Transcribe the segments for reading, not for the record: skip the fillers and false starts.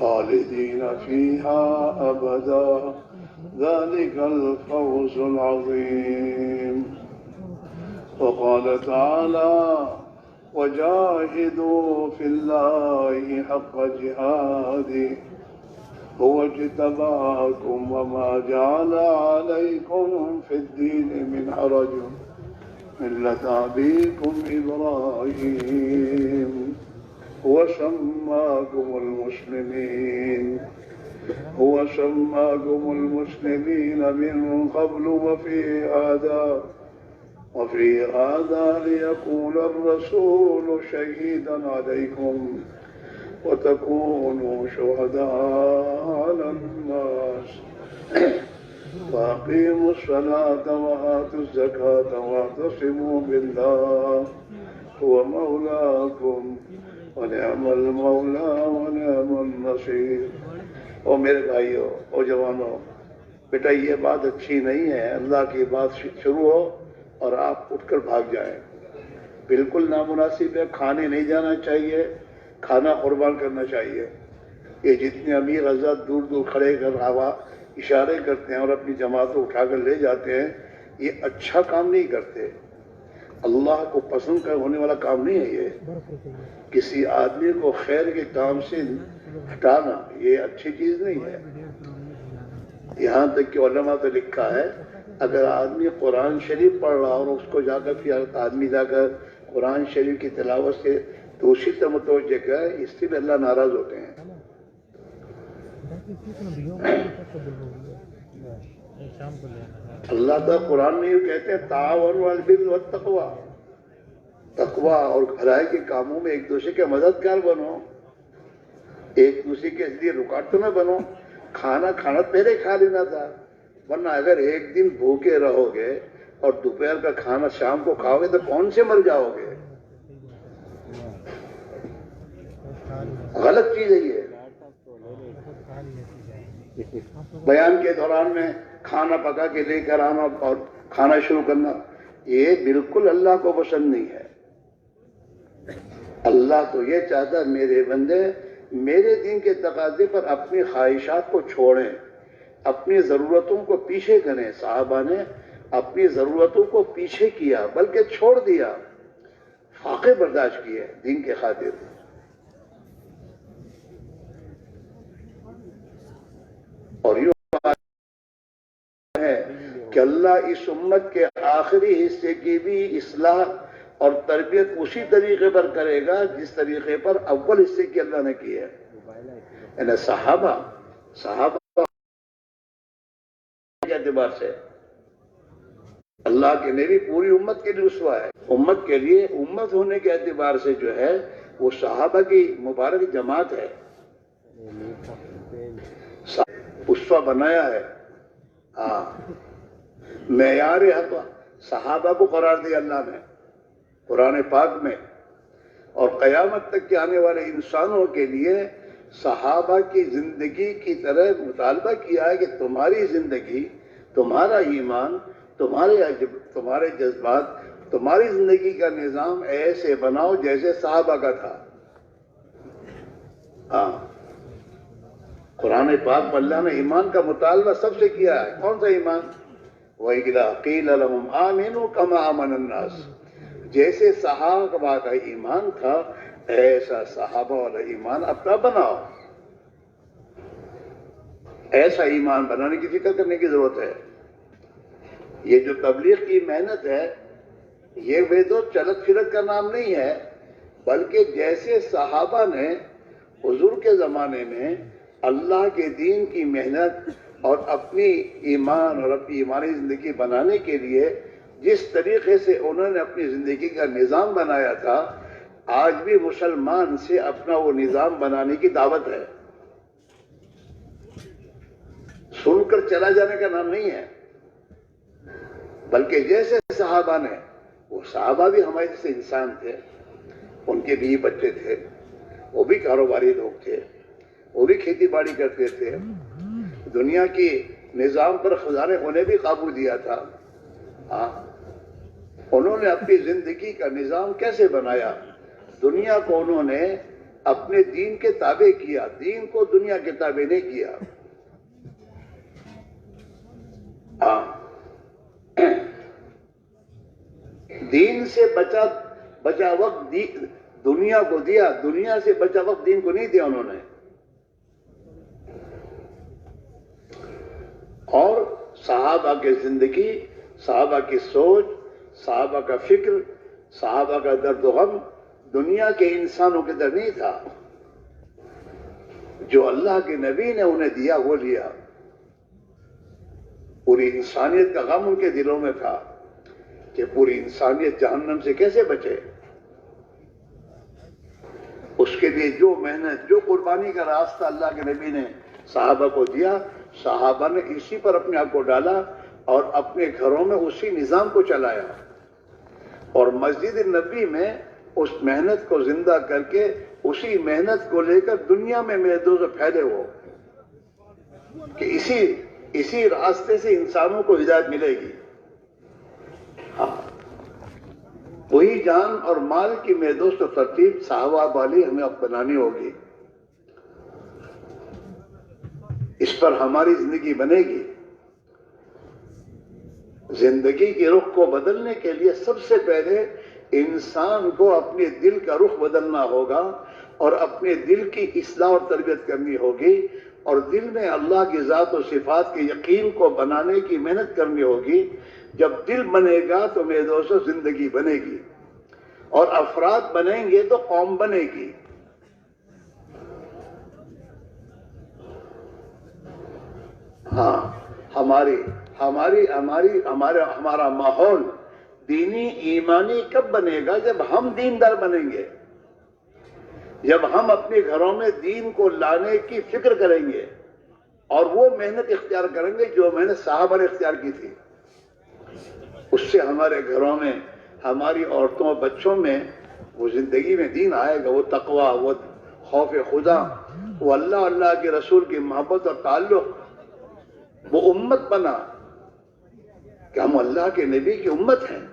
خالدين فيها أبدا ذلك الفوز العظيم. وقال تعالى وجاهدوا في الله حق جهاده هو اجتباكم وما جعل عليكم في الدين من حرج ملة أبيكم إبراهيم هو سماكم المسلمين من قبل وفي هذا ليكون الرسول شهيدا عليكم وتكونوا شهداء على الناس وأقيموا الصلاة وآتوا الزكاة واعتصموا بالله هو مولاكم ونعم المولى ونعم النصير. او میرے بھائیوں اور جوانوں، بیٹا یہ بات اچھی نہیں ہے اللہ کی بات شروع ہو اور آپ اٹھ کر بھاگ جائیں، بالکل نامناسب ہے. کھانے نہیں جانا چاہیے، کھانا قربان کرنا چاہیے. یہ جتنے امیر حضرات دور دور کھڑے کر اشارے کرتے ہیں اور اپنی جماعت کو اٹھا کر لے جاتے ہیں، یہ اچھا کام نہیں کرتے، اللہ کو پسند ہونے والا کام نہیں ہے. یہ کسی آدمی کو خیر کے کام سے ہٹانا یہ اچھی چیز نہیں ہے. یہاں تک کہ علماء تو لکھا ہے اگر آدمی قرآن شریف پڑھ رہا اور اس کو جا کر پھر آدمی جا کر قرآن شریف کی تلاوت سے دوسری طرف متوجہ کرے، اس سے بھی اللہ ناراض ہوتے ہیں. اللہ تعالیٰ قرآن میں یہ کہتے ہیں تعاونوا علی البر والتقوی، تقوی اور بھلائی کے کاموں میں ایک دوسرے کے مددگار بنو، ایک دوسرے کے لیے رکاوٹ نہ بنو. کھانا پہلے کھا لینا تھا، ورنہ اگر ایک دن بھوکے رہو گے اور دوپہر کا کھانا شام کو کھاؤ گے تو کون سے مر جاؤ گے؟ غلط چیز ہے یہ. بیان کے دوران میں کھانا پکا کے لے کر آنا اور کھانا شروع کرنا یہ بالکل اللہ کو پسند نہیں ہے. اللہ تو یہ چاہتا ہے میرے بندے میرے دین کے تقاضے پر اپنی خواہشات کو چھوڑیں، اپنی ضرورتوں کو پیچھے کریں. صحابہ نے اپنی ضرورتوں کو پیچھے کیا بلکہ چھوڑ دیا، فاقے برداشت کیے دین کے خاطر. اور یوں ہے کہ اللہ اس امت کے آخری حصے کی بھی اصلاح اور تربیت اسی طریقے پر کرے گا جس طریقے پر اول حصے کی اللہ نے کی ہے. یعنی صحابہ کے اعتبار سے اللہ کے نبی پوری امت کے لیے رسوا ہے. امت کے لیے امت ہونے کے اعتبار سے جو ہے وہ صحابہ کی مبارک جماعت ہے، اسوہ بنایا ہے. ہاں معیار حق صحابہ کو قرار دیا اللہ نے قرآن پاک میں، اور قیامت تک کے آنے والے انسانوں کے لیے صحابہ کی زندگی کی طرح مطالبہ کیا ہے کہ تمہاری زندگی، تمہارا ایمان، تمہارے جذبات، تمہاری زندگی کا نظام ایسے بناؤ جیسے صحابہ کا تھا. ہاں قرآن پاک میں اللہ نے ایمان کا مطالبہ سب سے کیا ہے. کون سا ایمان؟ وَإِذَا قِيلَ لَهُمْ آمِنُوا كَمَا آمَنَ النَّاسُ، جیسے صحابہ کا ایمان تھا ایسا صحابہ والا ایمان اپنا بناؤ. ایسا ایمان بنانے کی فکر کرنے کی ضرورت ہے. یہ جو تبلیغ کی محنت ہے یہ وہ تو چلت پھرت کا نام نہیں ہے، بلکہ جیسے صحابہ نے حضور کے زمانے میں اللہ کے دین کی محنت اور اپنی ایمان اور اپنی ایمانی زندگی بنانے کے لیے جس طریقے سے انہوں نے اپنی زندگی کا نظام بنایا تھا، آج بھی مسلمان سے اپنا وہ نظام بنانے کی دعوت ہے. سن کر چلا جانے کا نام نہیں ہے، بلکہ جیسے صحابہ نے، وہ صحابہ بھی ہمارے جیسے انسان تھے، ان کے بیوی بچے تھے، وہ بھی کاروباری لوگ تھے، وہ بھی کھیتی باڑی کرتے تھے، دنیا کی نظام پر خزانے ہونے بھی قابو دیا تھا. ہاں انہوں نے اپنی زندگی کا نظام کیسے بنایا؟ دنیا کو انہوں نے اپنے دین کے تابع کیا، دین کو دنیا کے تابع نہیں کیا. دین سے بچا وقت دنیا کو دیا، دنیا سے بچا وقت دین کو نہیں دیا انہوں نے. اور صحابہ کی زندگی، صحابہ کی سوچ، صحابہ کا فکر، صحابہ کا درد و غم دنیا کے انسانوں کے در نہیں تھا. جو اللہ کے نبی نے انہیں دیا وہ لیا. پوری انسانیت کا غم ان کے دلوں میں تھا کہ پوری انسانیت جہنم سے کیسے بچے. اس کے لیے جو محنت، جو قربانی کا راستہ اللہ کے نبی نے صحابہ کو دیا، صحابہ نے اسی پر اپنے آپ کو ڈالا اور اپنے گھروں میں اسی نظام کو چلایا. اور مسجد نبی میں اس محنت کو زندہ کر کے اسی محنت کو لے کر دنیا میں میرے دوست پھیلے ہو کہ اسی راستے سے انسانوں کو ہدایت ملے گی. ہاں، وہی جان اور مال کی میرے دوست ترتیب صحابہ والی ہمیں اپنانی ہوگی. اس پر ہماری زندگی بنے گی. زندگی کے رخ کو بدلنے کے لیے سب سے پہلے انسان کو اپنے دل کا رخ بدلنا ہوگا اور اپنے دل کی اصلاح اور تربیت کرنی ہوگی اور دل میں اللہ کی ذات و صفات کے یقین کو بنانے کی محنت کرنی ہوگی. جب دل بنے گا تو میرے دوستو زندگی بنے گی اور افراد بنیں گے تو قوم بنے گی. ہاں، ہمارا ماحول دینی ایمانی کب بنے گا؟ جب ہم دیندار بنیں گے، جب ہم اپنے گھروں میں دین کو لانے کی فکر کریں گے اور وہ محنت اختیار کریں گے جو محنت صحابہ نے اختیار کی تھی. اس سے ہمارے گھروں میں، ہماری عورتوں اور بچوں میں وہ زندگی میں دین آئے گا، وہ تقویٰ، وہ خوف خدا، وہ اللہ کے رسول کی محبت اور تعلق. وہ امت بنا کہ ہم اللہ کے نبی کی امت ہیں.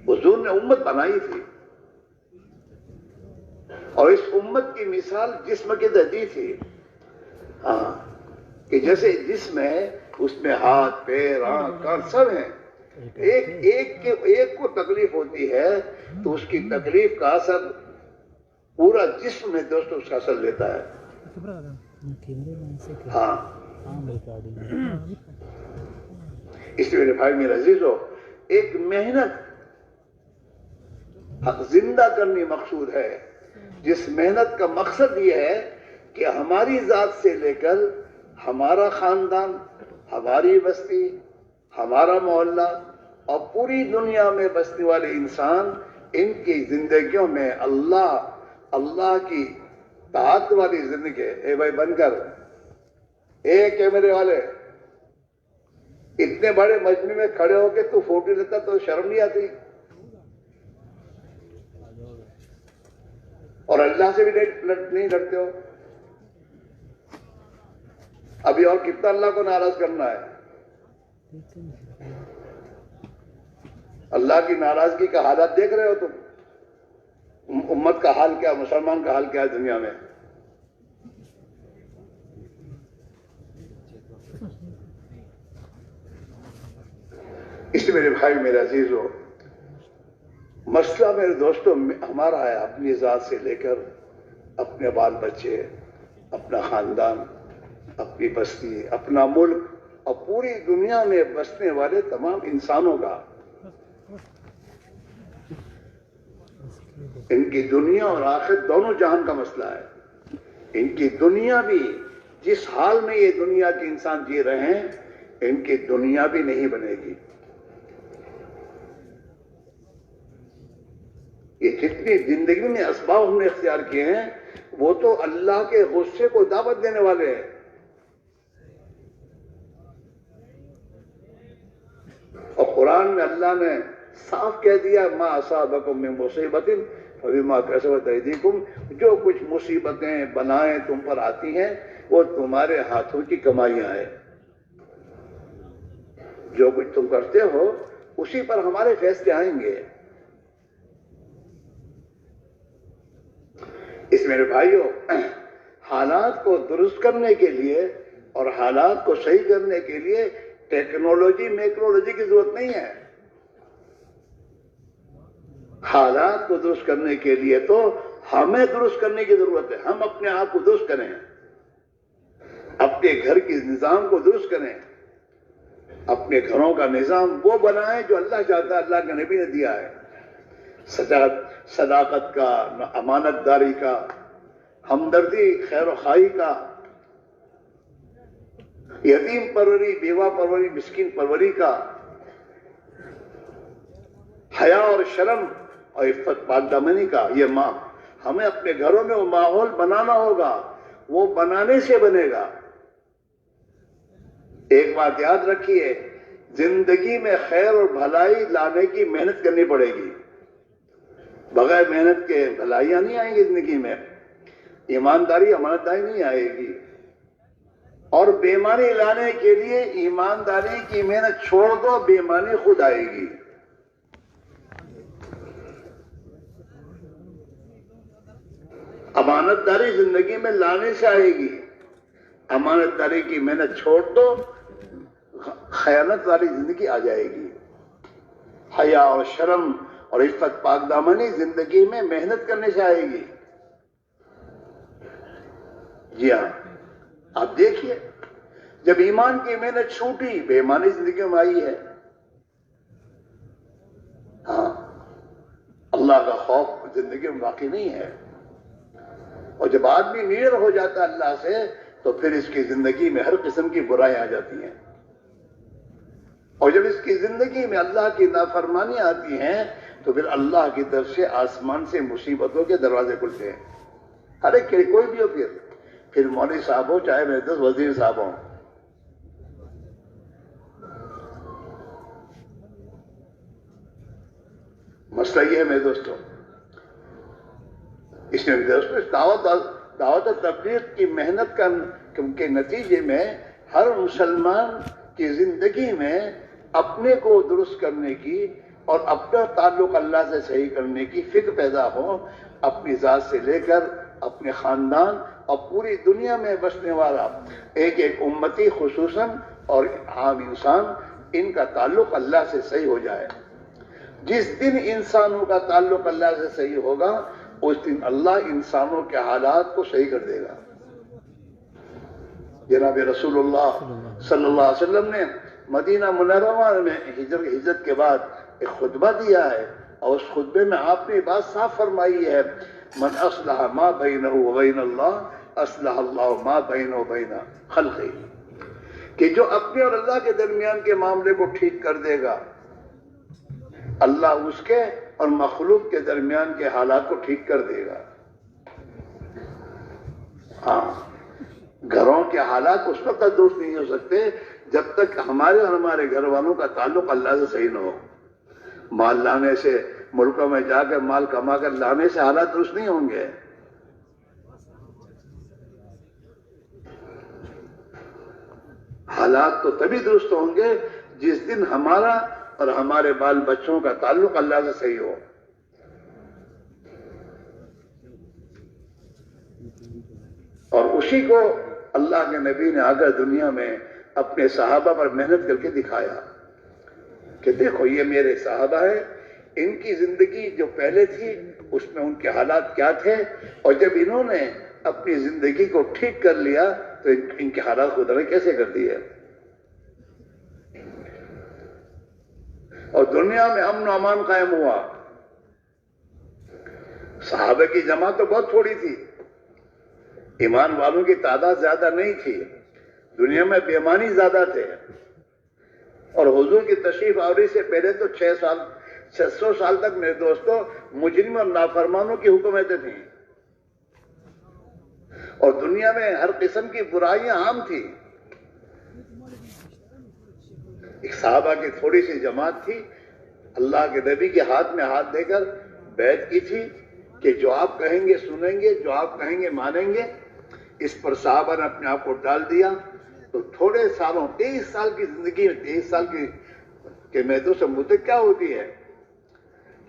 حضور نے امت بنائی تھی اور اس امت کی مثال جسم کی دی تھی. ہاں، کہ جیسے جسم ہے اس میں ہاتھ، پیر، آنکھ، کان سب ہیں. ایک کو تکلیف ہوتی ہے تو اس کی تکلیف کا اثر پورا جسم میں دوستوں اس کا اثر لیتا ہے. ہاں، اس لیے بھائی میرے عزیزو، ایک محنت زندہ کرنی مقصود ہے، جس محنت کا مقصد یہ ہے کہ ہماری ذات سے لے کر ہمارا خاندان، ہماری بستی، ہمارا محلہ اور پوری دنیا میں بسنے والے انسان، ان کی زندگیوں میں اللہ کی طاعت والی زندگی. اے بھائی بن کر، اے کیمرے والے، اتنے بڑے مجمع میں کھڑے ہو کے تو فوٹو لیتا تو شرم نہیں آتی؟ اور اللہ سے بھی نہیں ڈرتے ہو؟ ابھی اور کتنا اللہ کو ناراض کرنا ہے؟ اللہ کی ناراضگی کا حالات دیکھ رہے ہو تم؟ امت کا حال کیا، مسلمان کا حال کیا ہے دنیا میں؟ اس لیے میرے بھائی، میرے عزیزو، مسئلہ میرے دوستوں ہمارا ہے اپنی ذات سے لے کر اپنے بال بچے، اپنا خاندان، اپنی بستی، اپنا ملک اور پوری دنیا میں بسنے والے تمام انسانوں کا. ان کی دنیا اور آخرت دونوں جہان کا مسئلہ ہے. ان کی دنیا بھی، جس حال میں یہ دنیا کے انسان جی رہے ہیں، ان کی دنیا بھی نہیں بنے گی. یہ جتنی زندگی میں اسباب ہم نے اختیار کیے ہیں وہ تو اللہ کے غصے کو دعوت دینے والے ہیں. اور قرآن میں اللہ نے صاف کہہ دیا، ما اصابکم من مصیبت فبما کسبت ایدیکم، جو کچھ مصیبتیں بلائیں تم پر آتی ہیں وہ تمہارے ہاتھوں کی کمائیاں ہیں. جو کچھ تم کرتے ہو اسی پر ہمارے فیصلے آئیں گے. اس میرے بھائیوں، حالات کو درست کرنے کے لیے اور حالات کو صحیح کرنے کے لیے ٹیکنالوجی میکرولوجی کی ضرورت نہیں ہے. حالات کو درست کرنے کے لیے تو ہمیں درست کرنے کی ضرورت ہے. ہم اپنے آپ کو درست کریں، اپنے گھر کے نظام کو درست کریں، اپنے گھروں کا نظام وہ بنائیں جو اللہ چاہتا ہے، اللہ کے نبی نے دیا ہے. صداقت کا، امانت داری کا، ہمدردی، خیر و خواہی کا، یتیم پروری، بیوہ پروری، مسکین پروری کا، حیا اور شرم اور عفت پاک دامنی کا. یہ ماں ہمیں اپنے گھروں میں وہ ماحول بنانا ہوگا، وہ بنانے سے بنے گا. ایک بات یاد رکھیے، زندگی میں خیر اور بھلائی لانے کی محنت کرنی پڑے گی. بغیر محنت کے بھلائیاں نہیں آئیں گی زندگی میں. ایمانداری، امانت داری نہیں آئے گی. اور بے ایمانی لانے کے لیے ایمانداری کی محنت چھوڑ دو، بے ایمانی خود آئے گی. امانت داری زندگی میں لانے سے آئے گی. امانت داری کی محنت چھوڑ دو، خیانت والی زندگی آ جائے گی. حیا اور شرم اور عفت پاک دامنی زندگی میں محنت کرنے سے آئے گی. جی ہاں، آپ دیکھیے، جب ایمان کی محنت چھوٹی، بے ایمانی زندگی میں آئی ہے. ہاں، اللہ کا خوف زندگی میں باقی نہیں ہے. اور جب آدمی نیر ہو جاتا ہے اللہ سے، تو پھر اس کی زندگی میں ہر قسم کی برائیاں آ جاتی ہیں. اور جب اس کی زندگی میں اللہ کی نافرمانی آتی ہیں، تو پھر اللہ کی طرف سے آسمان سے مصیبتوں کے دروازے کھلتے ہیں. ہر ایک کوئی بھی ہو، پھر مولوی صاحب ہو، چاہے میرے دوست وزیر صاحب ہوں. مسئلہ یہ ہے میرے دوستوں، اس میں دعوت و تبلیغ کی محنت کے نتیجے میں ہر مسلمان کی زندگی میں اپنے کو درست کرنے کی اور اپنا تعلق اللہ سے صحیح کرنے کی فکر پیدا ہو. اپنی ذات سے لے کر اپنے خاندان اور پوری دنیا میں بسنے والا ایک ایک امتی خصوصاً اور عام انسان، ان کا تعلق اللہ سے صحیح ہو جائے. جس دن انسانوں کا تعلق اللہ سے صحیح ہوگا، اس دن اللہ انسانوں کے حالات کو صحیح کر دے گا. جناب رسول اللہ صلی اللہ علیہ وسلم نے مدینہ منورہ میں ہجرت کے بعد ایک خطبہ دیا ہے، اور اس خطبے میں آپ نے بات صاف فرمائی ہے، من اصلح ما بینہ وبین اللہ اصلح اللہ ما بینہ وبین خلقہ، کہ جو اپنے اور اللہ کے درمیان کے معاملے کو ٹھیک کر دے گا، اللہ اس کے اور مخلوق کے درمیان کے حالات کو ٹھیک کر دے گا. ہاں، گھروں کے حالات اس وقت تک درست نہیں ہو سکتے جب تک ہمارے اور ہمارے گھر والوں کا تعلق اللہ سے صحیح نہ ہو. مال لانے سے، ملکوں میں جا کر مال کما کر لانے سے حالات درست نہیں ہوں گے. حالات تو تبھی درست ہوں گے جس دن ہمارا اور ہمارے بال بچوں کا تعلق اللہ سے صحیح ہو. اور اسی کو اللہ کے نبی نے آ کر دنیا میں اپنے صحابہ پر محنت کر کے دکھایا کہ دیکھو یہ میرے صحابہ ہیں، ان کی زندگی جو پہلے تھی اس میں ان کے حالات کیا تھے، اور جب انہوں نے اپنی زندگی کو ٹھیک کر لیا تو ان کے حالات خدا نے کیسے کر دیے. اور دنیا میں امن و امان قائم ہوا. صحابہ کی جماعت تو بہت تھوڑی تھی، ایمان والوں کی تعداد زیادہ نہیں تھی، دنیا میں بے ایمانی زیادہ تھے. اور حضور کی تشریف آوری سے پہلے تو 600 سال تک میرے دوستوں مجرم اور نافرمانوں کی حکومتیں تھیں، اور دنیا میں ہر قسم کی برائیاں عام تھی. ایک صحابہ کی تھوڑی سی جماعت تھی، اللہ کے نبی کے ہاتھ میں ہاتھ دے کر بیعت کی تھی کہ جو آپ کہیں گے سنیں گے، جو آپ کہیں گے مانیں گے. اس پر صحابہ نے اپنے آپ کو ڈال دیا. تو تھوڑے سالوں، 23 سال کی زندگی میں، 23 سال کی میں تو سے مدت کیا ہوتی ہے،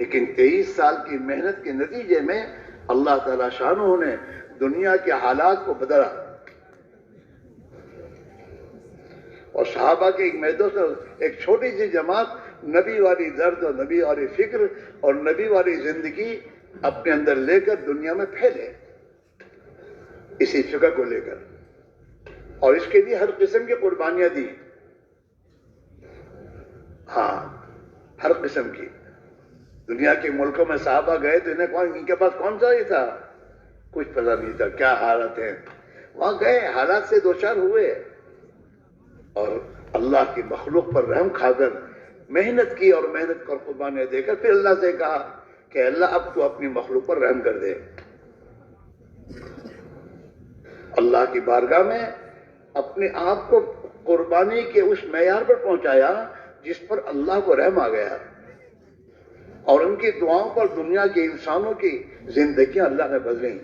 لیکن 23 سال کی محنت کے نتیجے میں اللہ تعالیٰ شانہ نے دنیا کے حالات کو بدلا، اور صحابہ کے ایک میدوں سے ایک چھوٹی سی جماعت نبی والی درد اور نبی والی فکر اور نبی والی زندگی اپنے اندر لے کر دنیا میں پھیلے، اسی فکر کو لے کر، اور اس کے لیے ہر قسم کی قربانیاں دی، ہاں ہر قسم کی۔ دنیا کے ملکوں میں صحابہ گئے تو ان کے پاس کون سا ہی تھا، کچھ پتہ نہیں تھا کیا حالت ہے، وہاں گئے حالات سے دوچار ہوئے، اور اللہ کی مخلوق پر رحم کھا کر محنت کی، اور محنت کر قربانیاں دے کر پھر اللہ سے کہا کہ اللہ اب تو اپنی مخلوق پر رحم کر دے۔ اللہ کی بارگاہ میں اپنے آپ کو قربانی کے اس معیار پر پہنچایا جس پر اللہ کو رحم آ گیا، اور ان کی دعاؤں پر دنیا کے انسانوں کی زندگیاں اللہ نے بدلیں،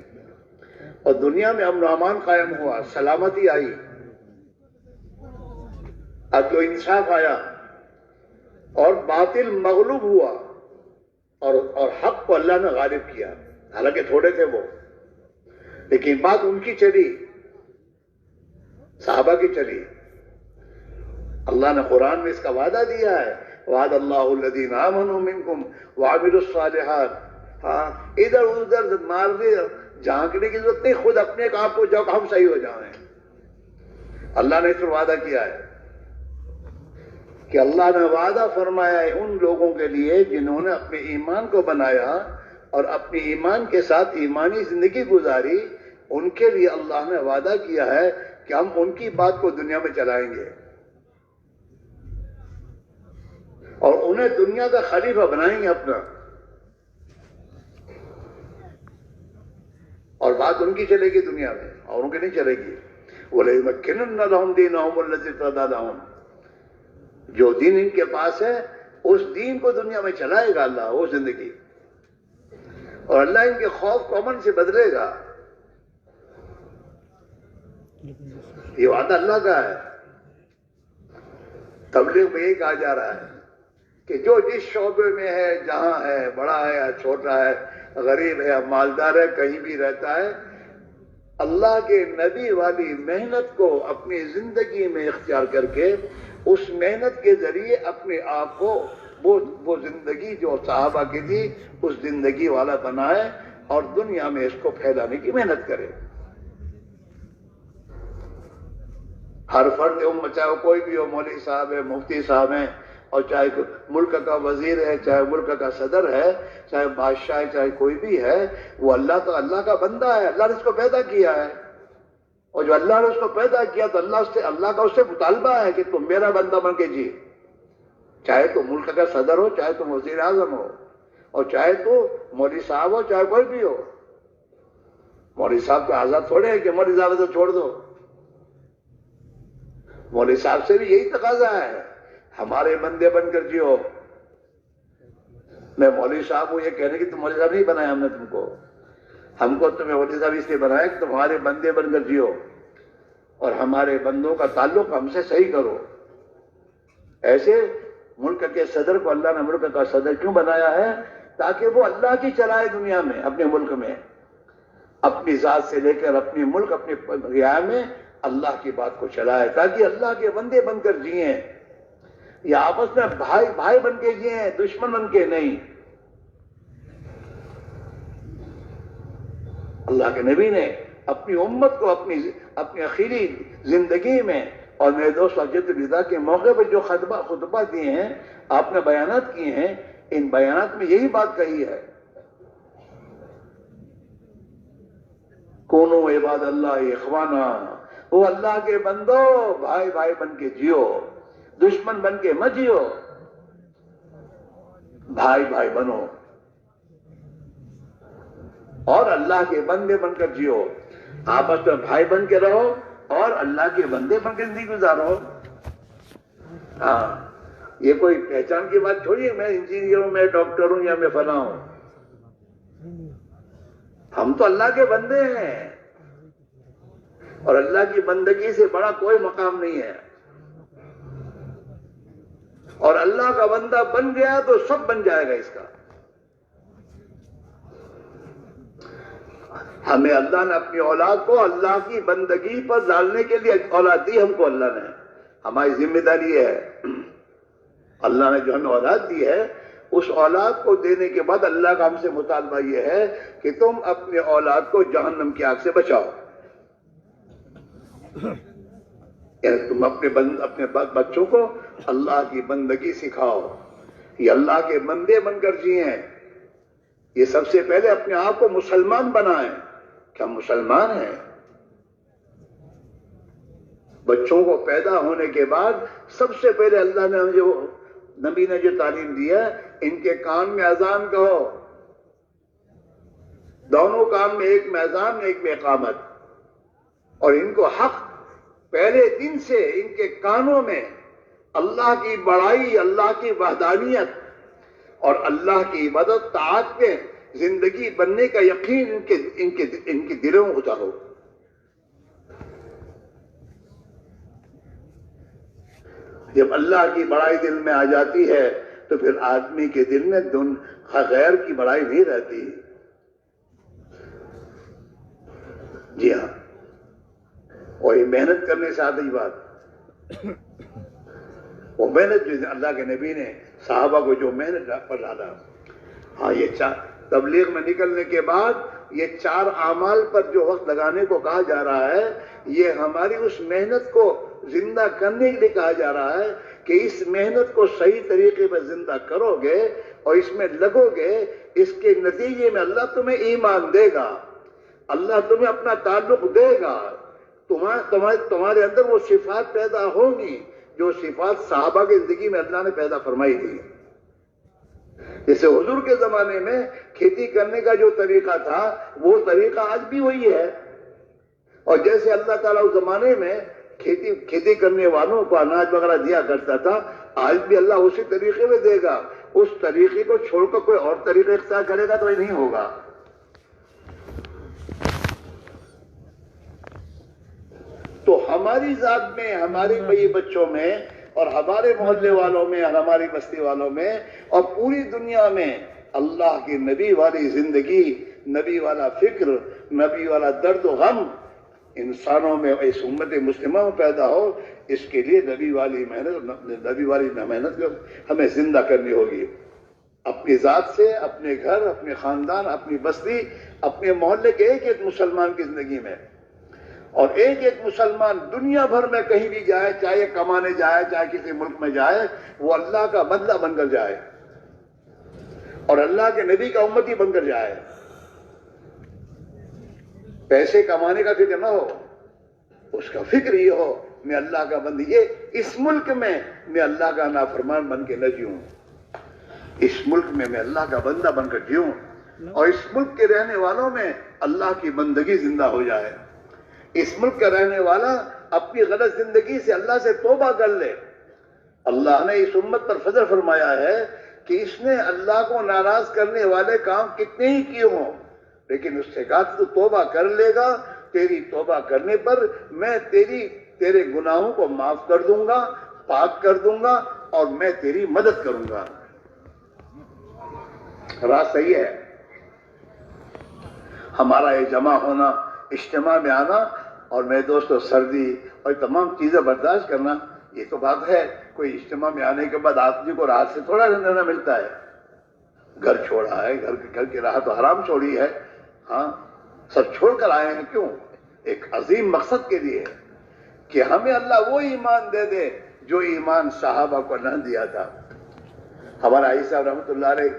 اور دنیا میں امن و امان قائم ہوا، سلامتی آئی، عدل و انصاف آیا، اور باطل مغلوب ہوا، اور حق کو اللہ نے غالب کیا، حالانکہ تھوڑے تھے وہ، لیکن بات ان کی چلی، صحابہ کی چلی۔ اللہ نے قرآن میں اس کا وعدہ دیا ہے، وعد اللہ الذین آمنوا منکم وعملوا الصالحات۔ ہاں ادھر ادھر مارنے جھانکنے کی ضرورت نہیں، خود اپنے آپ کو جاؤ ہم صحیح ہو جائیں۔ اللہ نے اس پر وعدہ کیا ہے کہ اللہ نے وعدہ فرمایا ہے ان لوگوں کے لیے جنہوں نے اپنے ایمان کو بنایا اور اپنی ایمان کے ساتھ ایمانی زندگی گزاری، ان کے لیے اللہ نے وعدہ کیا ہے کہ ہم ان کی بات کو دنیا میں چلائیں گے، اور انہیں دنیا کا خلیفہ بنائیں گے اپنا، اور بات ان کی چلے گی دنیا میں، اور ان کی نہیں چلے گی۔ وَلَيُمَكِّنُنَّ لَهُمْ دِينَهُمُ الَّذِي ارْتَضَىٰ لَهُمْ، جو دین ان کے پاس ہے اس دین کو دنیا میں چلائے گا اللہ، وہ زندگی، اور اللہ ان کے خوف کو امن سے بدلے گا۔ یہ وعدہ اللہ کا ہے۔ تبلیغ میں یہی کہا جا رہا ہے کہ جو جس شعبے میں ہے، جہاں ہے، بڑا ہے یا چھوٹا ہے، غریب ہے یا مالدار ہے، کہیں بھی رہتا ہے، اللہ کے نبی والی محنت کو اپنی زندگی میں اختیار کر کے اس محنت کے ذریعے اپنے آپ کو وہ زندگی جو صحابہ کی تھی اس زندگی والا بنائے، اور دنیا میں اس کو پھیلانے کی محنت کرے۔ ہر فرد امت، چاہے وہ کوئی بھی ہو، مولوی صاحب ہے، مفتی صاحب ہیں، اور چاہے ملک کا وزیر ہے، چاہے ملک کا صدر ہے، چاہے بادشاہ ہے، چاہے کوئی بھی ہے، وہ اللہ کا بندہ ہے، اللہ نے اس کو پیدا کیا ہے، اور جو اللہ نے اس کو پیدا کیا تو اللہ کا اس سے مطالبہ ہے کہ تم میرا بندہ بن کے جی، چاہے تو ملک کا صدر ہو، چاہے تو وزیر اعظم ہو، اور چاہے تو مولوی صاحب ہو، چاہے کوئی بھی ہو۔ مولوی صاحب کو آزاد تھوڑے ہے کہ مولوی صاحب تو چھوڑ دو، مولوی صاحب سے بھی یہی تقاضا ہے، ہمارے بندے بن کر جیو۔ میں مولوی صاحب ہوں یہ کہنے کی تم مولوی صاحب نہیں بنایا ہم نے تم کو، ہم کو تمہیں مولوی صاحب اس لیے بنایا کہ تمہارے بندے بن کر جیو، اور ہمارے بندوں کا تعلق ہم سے صحیح کرو۔ ایسے ملک کے صدر کو اللہ نے ملک کا صدر کیوں بنایا ہے؟ تاکہ وہ اللہ کی چلائے دنیا میں، اپنے ملک میں، اپنی ذات سے لے کر اپنے ملک، اپنے رعایا میں اللہ کی بات کو چلائے، تاکہ اللہ کے بندے بن کر جئیں، یا آپس میں بھائی بن کے جئیں، دشمن بن کے نہیں۔ اللہ کے نبی نے اپنی امت کو اپنی اخیری زندگی میں، اور میرے دوست حجت الوداع کے موقع پر جو خطبہ دیے ہیں، آپ نے بیانات کیے ہیں، ان بیانات میں یہی بات کہی ہے، کونو عباد اللہ اخوانا، وہ اللہ کے بندو بھائی بن کے جیو، دشمن بن کے مت جیو، بھائی بنو، اور اللہ کے بندے بن کر جیو، آپس میں بھائی بن کے رہو اور اللہ کے بندے بن کے زندگی گزارو۔ ہاں یہ کوئی پہچان کی بات چھوڑیے میں انجینئر ہوں، میں ڈاکٹر ہوں، یا میں فلاں ہوں، ہم تو اللہ کے بندے ہیں، اور اللہ کی بندگی سے بڑا کوئی مقام نہیں ہے، اور اللہ کا بندہ بن گیا تو سب بن جائے گا اس کا۔ ہمیں اللہ نے اپنی اولاد کو اللہ کی بندگی پر ڈالنے کے لیے اولاد دی ہم کو اللہ نے. ہماری ذمہ داری یہ ہے، اللہ نے جو ہمیں اولاد دی ہے اس اولاد کو دینے کے بعد اللہ کا ہم سے مطالبہ یہ ہے کہ تم اپنے اولاد کو جہنم کی آگ سے بچاؤ. یعنی تم اپنے بچوں کو اللہ کی بندگی سکھاؤ، یہ اللہ کے بندے بن کر جئیں. یہ سب سے پہلے اپنے آپ کو مسلمان بنائیں کہ ہم مسلمان ہیں. بچوں کو پیدا ہونے کے بعد سب سے پہلے اللہ نے نبی نے جو تعلیم دی ہے، ان کے کان میں اذان کہو، دونوں کان میں، ایک میں اذان ایک میں اقامت، اور ان کو حق پہلے دن سے ان کے کانوں میں اللہ کی بڑائی، اللہ کی وحدانیت اور اللہ کی عبادت طاعت میں زندگی بننے کا یقین ان کے دلوں میں اتارو. جب اللہ کی بڑائی دل میں آ جاتی ہے تو پھر آدمی کے دل میں غیر کی بڑائی نہیں رہتی. جی ہاں، اور یہ محنت کرنے سے آتی بات، وہ محنت جو اللہ کے نبی نے صحابہ کو جو محنت پر ڈالا. ہاں، یہ تبلیغ میں نکلنے کے بعد یہ 4 اعمال پر جو وقت لگانے کو کہا جا رہا ہے، یہ ہماری اس محنت کو زندہ کرنے کے لیے کہا جا رہا ہے کہ اس محنت کو صحیح طریقے پر زندہ کرو گے اور اس میں لگو گے، اس کے نتیجے میں اللہ تمہیں ایمان دے گا، اللہ تمہیں اپنا تعلق دے گا، تمہارے اندر وہ صفات پیدا ہوں گی جو صفات صحابہ کی زندگی میں اللہ نے پیدا فرمائی تھی. جیسے حضور کے زمانے میں کھیتی کرنے کا جو طریقہ تھا وہ طریقہ آج بھی وہی ہے، اور جیسے اللہ تعالیٰ اس زمانے میں کھیتی کرنے والوں کو اناج وغیرہ دیا کرتا تھا، آج بھی اللہ اسی طریقے میں دے گا. اس طریقے کو چھوڑ کر کوئی اور طریقہ اختیار کرے گا تو یہ نہیں ہوگا. تو ہماری ذات میں، ہماری بھائی بچوں میں اور ہمارے محلے والوں میں اور ہماری بستی والوں میں اور پوری دنیا میں اللہ کی نبی والی زندگی، نبی والا فکر، نبی والا درد و غم انسانوں میں، اس امت مسلمہ میں پیدا ہو. اس کے لیے نبی والی محنت کو ہمیں زندہ کرنی ہوگی. اپنی ذات سے، اپنے گھر، اپنے خاندان، اپنی بستی، اپنے محلے کے ایک ایک مسلمان کی زندگی میں، اور ایک ایک مسلمان دنیا بھر میں کہیں بھی جائے، چاہے کمانے جائے، چاہے کسی ملک میں جائے، وہ اللہ کا بندہ بن کر جائے اور اللہ کے نبی کا امتی بن کر جائے. پیسے کمانے کا فکر نہ ہو، اس کا فکر یہ ہو میں اللہ کا بندی، یہ اس ملک میں میں اللہ کا نافرمان بن کے نہ جیوں، اس ملک میں میں اللہ کا بندہ بن کر جیوں، اور اس ملک کے رہنے والوں میں اللہ کی بندگی زندہ ہو جائے. اس ملک کا رہنے والا اپنی غلط زندگی سے اللہ سے توبہ کر لے. اللہ نے اس امت پر فضل فرمایا ہے کہ اس نے اللہ کو ناراض کرنے والے کام کتنے ہی کیے ہوں، لیکن اس سے کہا تو توبہ کر لے گا، تیری توبہ کرنے پر میں تیرے گناہوں کو معاف کر دوں گا، پاک کر دوں گا، اور میں تیری مدد کروں گا. راز صحیح ہے. ہمارا یہ جمع ہونا، اجتماع میں آنا، اور میرے دوستو سردی اور تمام چیزیں برداشت کرنا، یہ تو بات ہے. کوئی اجتماع میں آنے کے بعد آدمی کو راحت سے تھوڑا رہنا ملتا ہے. گھر چھوڑا ہے، گھر کی راحت و حرام چھوڑی ہے، ہاں سب چھوڑ کر آئے ہیں. کیوں؟ ایک عظیم مقصد کے لیے کہ ہمیں اللہ وہ ایمان دے دے جو ایمان صحابہ کو نہ دیا تھا. ہمارا عیسی صاحب رحمۃ اللہ علیہ،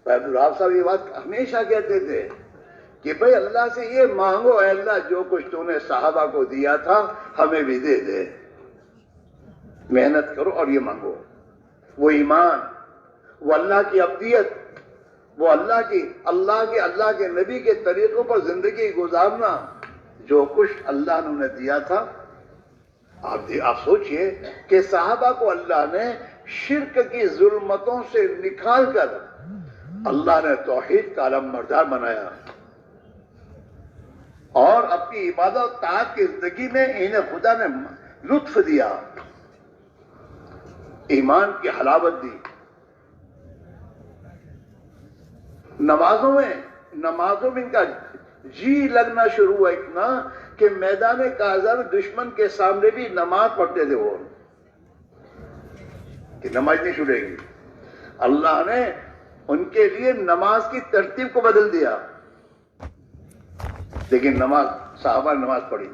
عبدالرحاب صاحب یہ بات ہمیشہ کہتے تھے کہ بھئی اللہ سے یہ مانگو، اے اللہ جو کچھ تو نے صحابہ کو دیا تھا ہمیں بھی دے دے. محنت کرو اور یہ مانگو، وہ ایمان، وہ اللہ کی عبدیت، وہ اللہ کے نبی کے طریقوں پر زندگی گزارنا، جو کچھ اللہ نے انہیں دیا تھا. آپ سوچئے کہ صحابہ کو اللہ نے شرک کی ظلمتوں سے نکال کر اللہ نے توحید کا علم بردار بنایا، اور اپنی عبادت و طاعت کی زندگی میں انہیں خدا نے لطف دیا، ایمان کی حلاوت دی. نمازوں میں ان کا جی لگنا شروع ہوا اتنا کہ میدان کاذر دشمن کے سامنے بھی نماز پڑھتے تھے وہ، کہ نماز نہیں چھوٹے گی. اللہ نے ان کے لیے نماز کی ترتیب کو بدل دیا، لیکن صحابہ نے نماز پڑھی.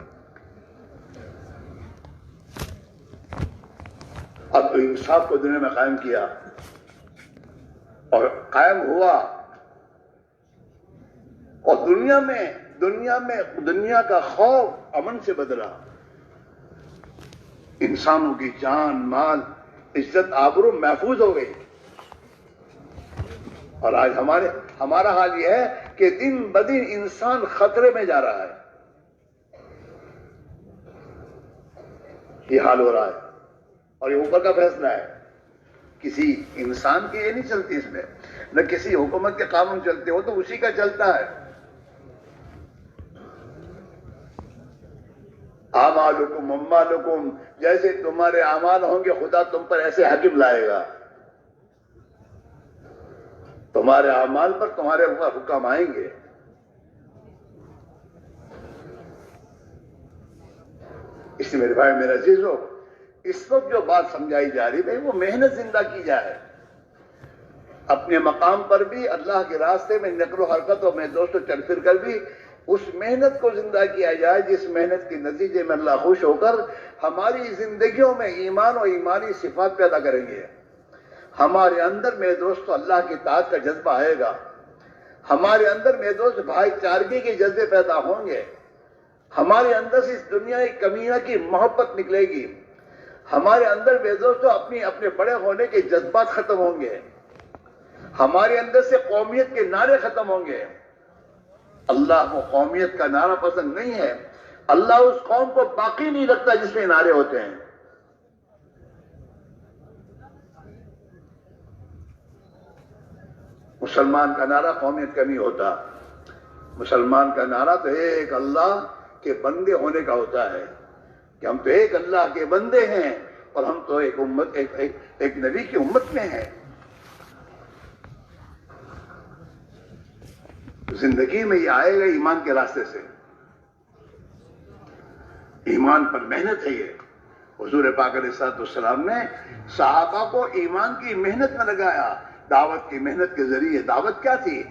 اب تو انصاف کو دنیا میں قائم کیا اور قائم ہوا، اور دنیا کا خوف امن سے بدلا. انسانوں کی جان، مال، عزت، آبرو محفوظ ہو گئی. اور آج ہمارا حال یہ ہے کہ دن بدن انسان خطرے میں جا رہا ہے. یہ حال ہو رہا ہے، اور یہ اوپر کا فیصلہ ہے. کسی انسان کی یہ نہیں چلتی اس میں، نہ کسی حکومت کے قانون چلتے ہو، تو اسی کا چلتا ہے. اعمالکم اموالکم، جیسے تمہارے اعمال ہوں گے خدا تم پر ایسے حاکم لائے گا. تمہارے اعمال پر تمہارے اوپر حکم آئیں گے. اس لیے میرے بھائی، میرے عزیزو، اس وقت جو بات سمجھائی جا رہی ہے وہ محنت زندہ کی جائے. اپنے مقام پر بھی اللہ کے راستے میں نقل و حرکتوں میں دوستوں چل پھر کر بھی اس محنت کو زندہ کیا جائے، جس محنت کے نتیجے میں اللہ خوش ہو کر ہماری زندگیوں میں ایمان اور ایمانی صفات پیدا کریں گے. ہمارے اندر میرے دوستو اللہ کی اطاعت کا جذبہ آئے گا. ہمارے اندر میرے دوست بھائی چارگی کے جذبے پیدا ہوں گے. ہمارے اندر سے اس دنیا کی کمیاں کی محبت نکلے گی. ہمارے اندر میرے دوستو اپنے بڑے ہونے کے جذبات ختم ہوں گے. ہمارے اندر سے قومیت کے نعرے ختم ہوں گے. اللہ کو قومیت کا نعرہ پسند نہیں ہے. اللہ اس قوم کو باقی نہیں رکھتا جس میں نعرے ہوتے ہیں. مسلمان کا نعرہ قومیت کا نہیں ہوتا. مسلمان کا نعرہ تو ایک اللہ کے بندے ہونے کا ہوتا ہے، کہ ہم تو ایک اللہ کے بندے ہیں اور ہم تو ایک نبی کی امت میں ہیں. زندگی میں یہ آئے گا ایمان کے راستے سے. ایمان پر محنت ہے. یہ حضور پاک علیہ الصلوۃ والسلام نے صحابہ کو ایمان کی محنت میں لگایا. دعوت کی محنت کے ذریعے. دعوت کیا تھی؟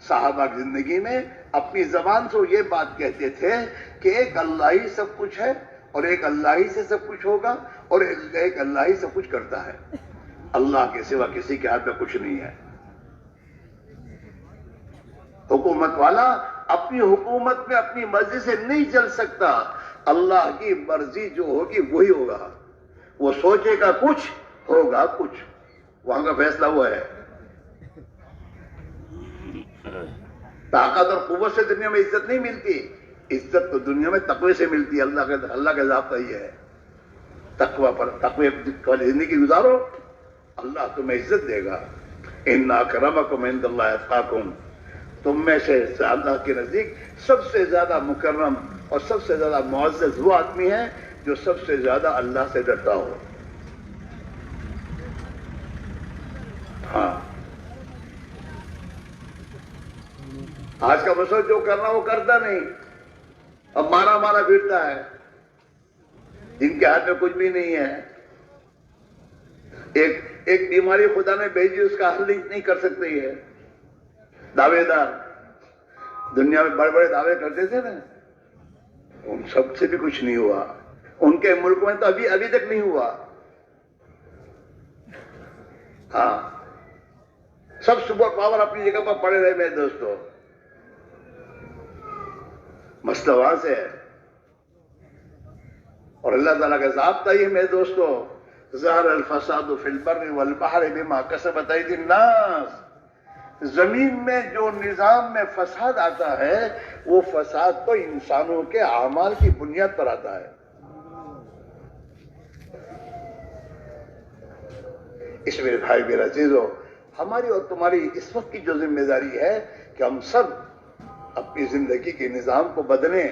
صحابہ کی زندگی میں اپنی زبان سے یہ بات کہتے تھے کہ ایک اللہ ہی سب کچھ ہے، اور ایک اللہ ہی سے سب کچھ ہوگا، اور ایک اللہ ہی سب کچھ کرتا ہے. اللہ کے سوا کسی کے ہاتھ میں کچھ نہیں ہے. حکومت والا اپنی حکومت میں اپنی مرضی سے نہیں چل سکتا. اللہ کی مرضی جو ہوگی وہی ہوگا. وہ سوچے گا کچھ، ہوگا کچھ. وہاں کا فیصلہ وہ ہے. طاقت اور قوت سے دنیا میں عزت نہیں ملتی. عزت تو دنیا میں تقوی سے ملتی ہے. اللہ کا ضابطہ یہ ہے. تقوی زندگی گزارو، اللہ تمہیں عزت دے گا. ان اکرمکم عند اللہ اتقاکم. تم میں سے اللہ کے نزدیک سب سے زیادہ مکرم اور سب سے زیادہ معزز وہ آدمی ہے جو سب سے زیادہ اللہ سے ڈرتا ہو. ہاں، آج کا مسئلہ جو کرنا وہ کرتا نہیں. اب مارا پھرتا ہے. جن کے ہاتھ میں کچھ بھی نہیں ہے. ایک بیماری خدا نے بھیجی، اس کا حل نہیں کر سکتے. یہ دعوے دار دنیا میں بڑے بڑے دعوے کرتے تھے نا، ان سب سے بھی کچھ نہیں ہوا. ان کے ملک میں تو ابھی تک نہیں ہوا. ہاں، سب سپر پاور اپنی جگہ پر پڑے رہے میرے دوستوں. مسئلہ وہاں سے ہے. اور اللہ تعالیٰ کا ضابطہ یہ میرے دوستو، ظہر الفساد فی البر والبحر بما کسبت ایدی الناس. زمین میں جو نظام میں فساد آتا ہے وہ فساد تو انسانوں کے اعمال کی بنیاد پر آتا ہے. اس میرے بھائی میرے عزیزو، ہماری اور تمہاری اس وقت کی جو ذمہ داری ہے کہ ہم سب اپنی زندگی کے نظام کو بدلیں.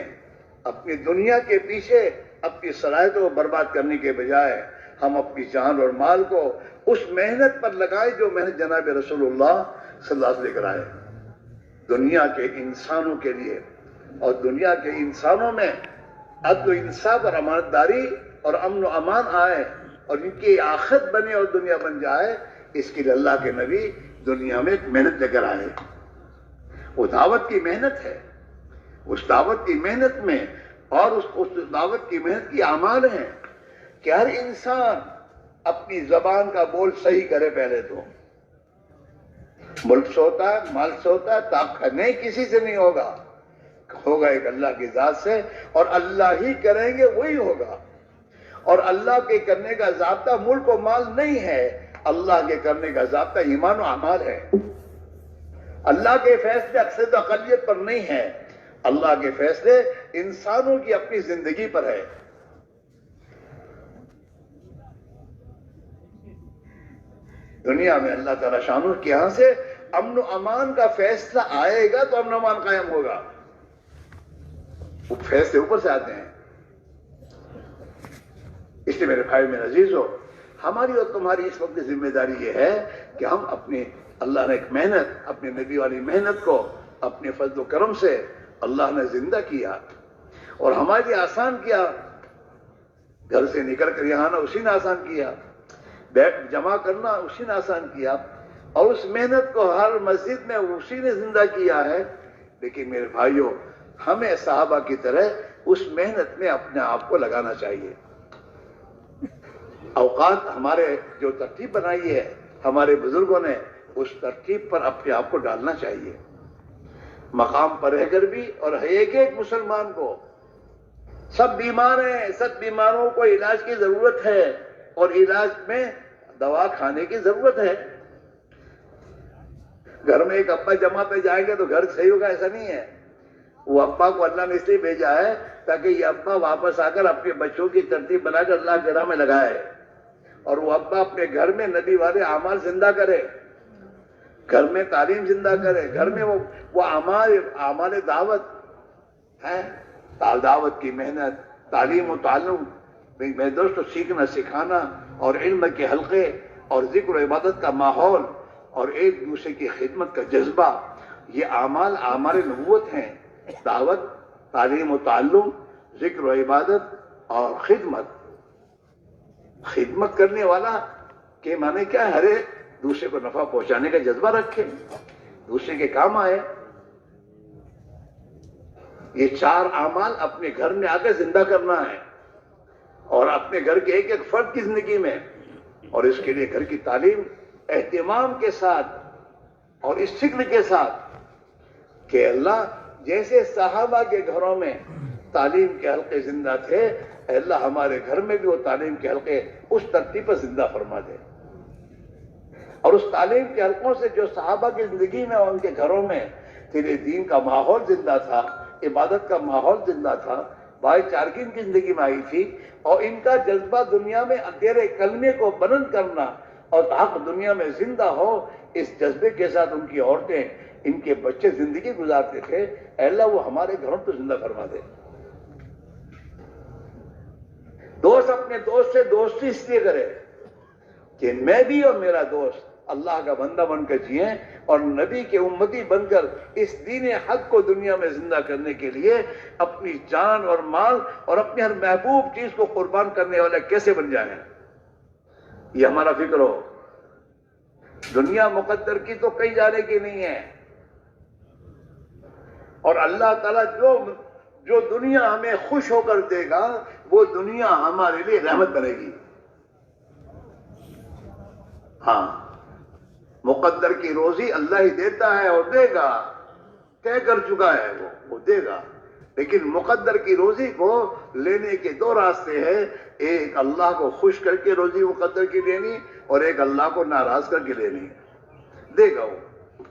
اپنی دنیا کے پیچھے اپنی صلاحیتوں کو برباد کرنے کے بجائے ہم اپنی جان اور مال کو اس محنت پر لگائیں جو محنت جناب رسول اللہ صلی اللہ علیہ وسلم لے کر آئے. دنیا کے انسانوں کے لیے اور دنیا کے انسانوں میں عدل و انصاف اور امانتداری اور امن و امان آئے اور ان کی آخرت بنے اور دنیا بن جائے، اس کے لیے اللہ کے نبی دنیا میں ایک محنت لے کر آئے. وہ دعوت کی محنت ہے. اس دعوت کی محنت میں اور اس دعوت کی محنت کی اعمال ہیں کہ ہر انسان اپنی زبان کا بول صحیح کرے. پہلے تو ملک سے ہوتا ہے، مال سے ہوتا ہے، طاقت نہیں، کسی سے نہیں ہوگا. ہوگا ایک اللہ کی ذات سے، اور اللہ ہی کریں گے وہی ہوگا. اور اللہ کے کرنے کا ضابطہ ملک و مال نہیں ہے، اللہ کے کرنے کا ضابطہ ایمان و اعمال ہے. اللہ کے فیصلے اکثریت و اقلیت پر نہیں ہے، اللہ کے فیصلے انسانوں کی اپنی زندگی پر ہے. دنیا میں اللہ تعالیٰ شانہ کے یہاں سے امن و امان کا فیصلہ آئے گا تو امن و امان قائم ہوگا. وہ فیصلے اوپر سے آتے ہیں. اس لیے میرے بھائی میں عزیز ہو، ہماری اور تمہاری اس وقت کی ذمہ داری یہ ہے کہ ہم اپنے اللہ نے ایک محنت، اپنے نبی والی محنت کو اپنے فضل و کرم سے اللہ نے زندہ کیا اور ہمارے لیے آسان کیا. گھر سے نکل کر یہاں آنا اسی نے آسان کیا، بیٹھ جمع کرنا اسی نے آسان کیا، اور اس محنت کو ہر مسجد میں اسی نے زندہ کیا ہے. لیکن میرے بھائیوں، ہمیں صحابہ کی طرح اس محنت میں اپنے آپ کو لگانا چاہیے. اوقات ہمارے جو ترتیب بنائی ہے ہمارے بزرگوں نے، اس ترتیب پر اپنے آپ کو ڈالنا چاہیے. مقام پر رہ کر بھی، اور ایک ایک مسلمان کو، سب بیمار ہیں، سب بیماروں کو علاج کی ضرورت ہے، اور علاج میں دوا کھانے کی ضرورت ہے. گھر میں ایک ابا جمع پہ جائیں گے تو گھر صحیح ہوگا ایسا نہیں ہے. وہ ابا کو اللہ نے اس لیے بھیجا ہے تاکہ یہ ابا واپس آ کر اپنے بچوں کی ترتیب بنا کر اللہ کی راہ میں لگائے، اور وہ ابا اپنے گھر میں نبی والے اعمال زندہ کرے، گھر میں تعلیم زندہ کرے، گھر میں وہ اعمال دعوت ہے، دعوت کی محنت، تعلیم و تعلم، میرے دوستو، سیکھنا سکھانا اور علم کے حلقے اور ذکر و عبادت کا ماحول اور ایک دوسرے کی خدمت کا جذبہ، یہ اعمال نبوت ہیں. دعوت، تعلیم و تعلم، ذکر و عبادت اور خدمت. خدمت کرنے والا کے معنی کیا ہے؟ ہر ایک دوسرے کو نفع پہنچانے کا جذبہ رکھے، دوسرے کے کام آئے. یہ چار اعمال اپنے گھر میں آ کے زندہ کرنا ہے، اور اپنے گھر کے ایک ایک فرد کی زندگی میں. اور اس کے لیے گھر کی تعلیم اہتمام کے ساتھ اور اس فکر کے ساتھ کہ اللہ جیسے صحابہ کے گھروں میں تعلیم کے حلقے زندہ تھے، اللہ ہمارے گھر میں بھی وہ تعلیم کے حلقے اس ترتیب پر زندہ فرما دے. اور اس تعلیم کے حلقوں سے جو صحابہ کی زندگی میں اور ان کے گھروں میں تیرے دین کا ماحول زندہ تھا، عبادت کا ماحول زندہ تھا، بھائی چارگین کی زندگی میں آئی تھی، اور ان کا جذبہ دنیا میں تیرے کلمے کو بلند کرنا اور حق دنیا میں زندہ ہو، اس جذبے کے ساتھ ان کی عورتیں، ان کے بچے زندگی گزارتے تھے. اے اللہ وہ ہمارے گھروں کو زندہ فرما دے. دوست اپنے دوست سے دوستی اس لیے کرے کہ میں بھی اور میرا دوست اللہ کا بندہ بن کر جئیں، اور نبی کے امتی بن کر اس دین حق کو دنیا میں زندہ کرنے کے لیے اپنی جان اور مال اور اپنی ہر محبوب چیز کو قربان کرنے والے کیسے بن جائیں. یہ ہمارا فکر ہو. دنیا مقدر کی تو کہیں جانے کی نہیں ہے، اور اللہ تعالیٰ جو دنیا ہمیں خوش ہو کر دے گا وہ دنیا ہمارے لیے رحمت بنے گی. ہاں، مقدر کی روزی اللہ ہی دیتا ہے اور دے گا، طے کر چکا ہے وہ دے گا. لیکن مقدر کی روزی کو لینے کے دو راستے ہیں، ایک اللہ کو خوش کر کے روزی مقدر کی لینی، اور ایک اللہ کو ناراض کر کے لینی. دے گا وہ،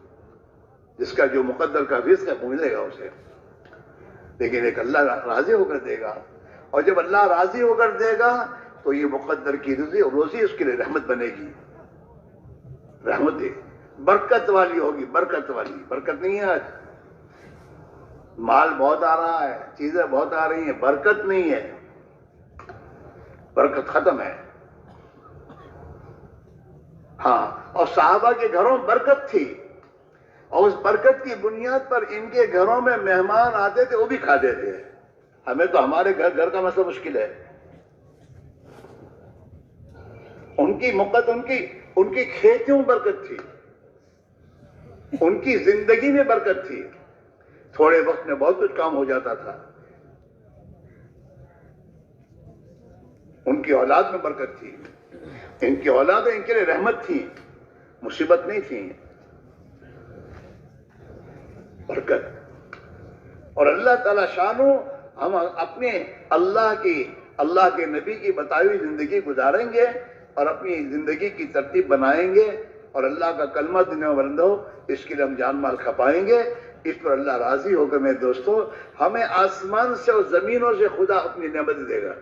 جس کا جو مقدر کا رزق ہے وہ ملے گا اسے. لیکن ایک اللہ راضی ہو کر دے گا، اور جب اللہ راضی ہو کر دے گا تو یہ مقدر کی روزی اس کے لیے رحمت بنے گی. رحمت برکت والی ہوگی، برکت والی. برکت نہیں ہے آج، مال بہت آ رہا ہے، چیزیں بہت آ رہی ہیں، برکت نہیں ہے، برکت ختم ہے. ہاں، اور صحابہ کے گھروں برکت تھی، اور اس برکت کی بنیاد پر ان کے گھروں میں مہمان آتے تھے، وہ بھی کھاتے تھے. ہمیں تو ہمارے گھر کا مسئلہ مشکل ہے. ان کی کھیتیوں میں برکت تھی، ان کی زندگی میں برکت تھی، تھوڑے وقت میں بہت کچھ کام ہو جاتا تھا. ان کی اولاد میں برکت تھی، ان کی اولادیں ان کے لیے رحمت تھی، مصیبت نہیں تھی، برکت. اور اللہ تعالی شانو ہم اپنے اللہ کے نبی کی بتائی ہوئی زندگی گزاریں گے اور اپنی زندگی کی ترتیب بنائیں گے اور اللہ کا کلمہ دنیا میں بلند ہو، اس کے لیے ہم جان مال کھپائیں گے. اس پر اللہ راضی ہو کر میرے دوستو ہمیں آسمان سے اور زمینوں سے خدا اپنی نعمت دے گا.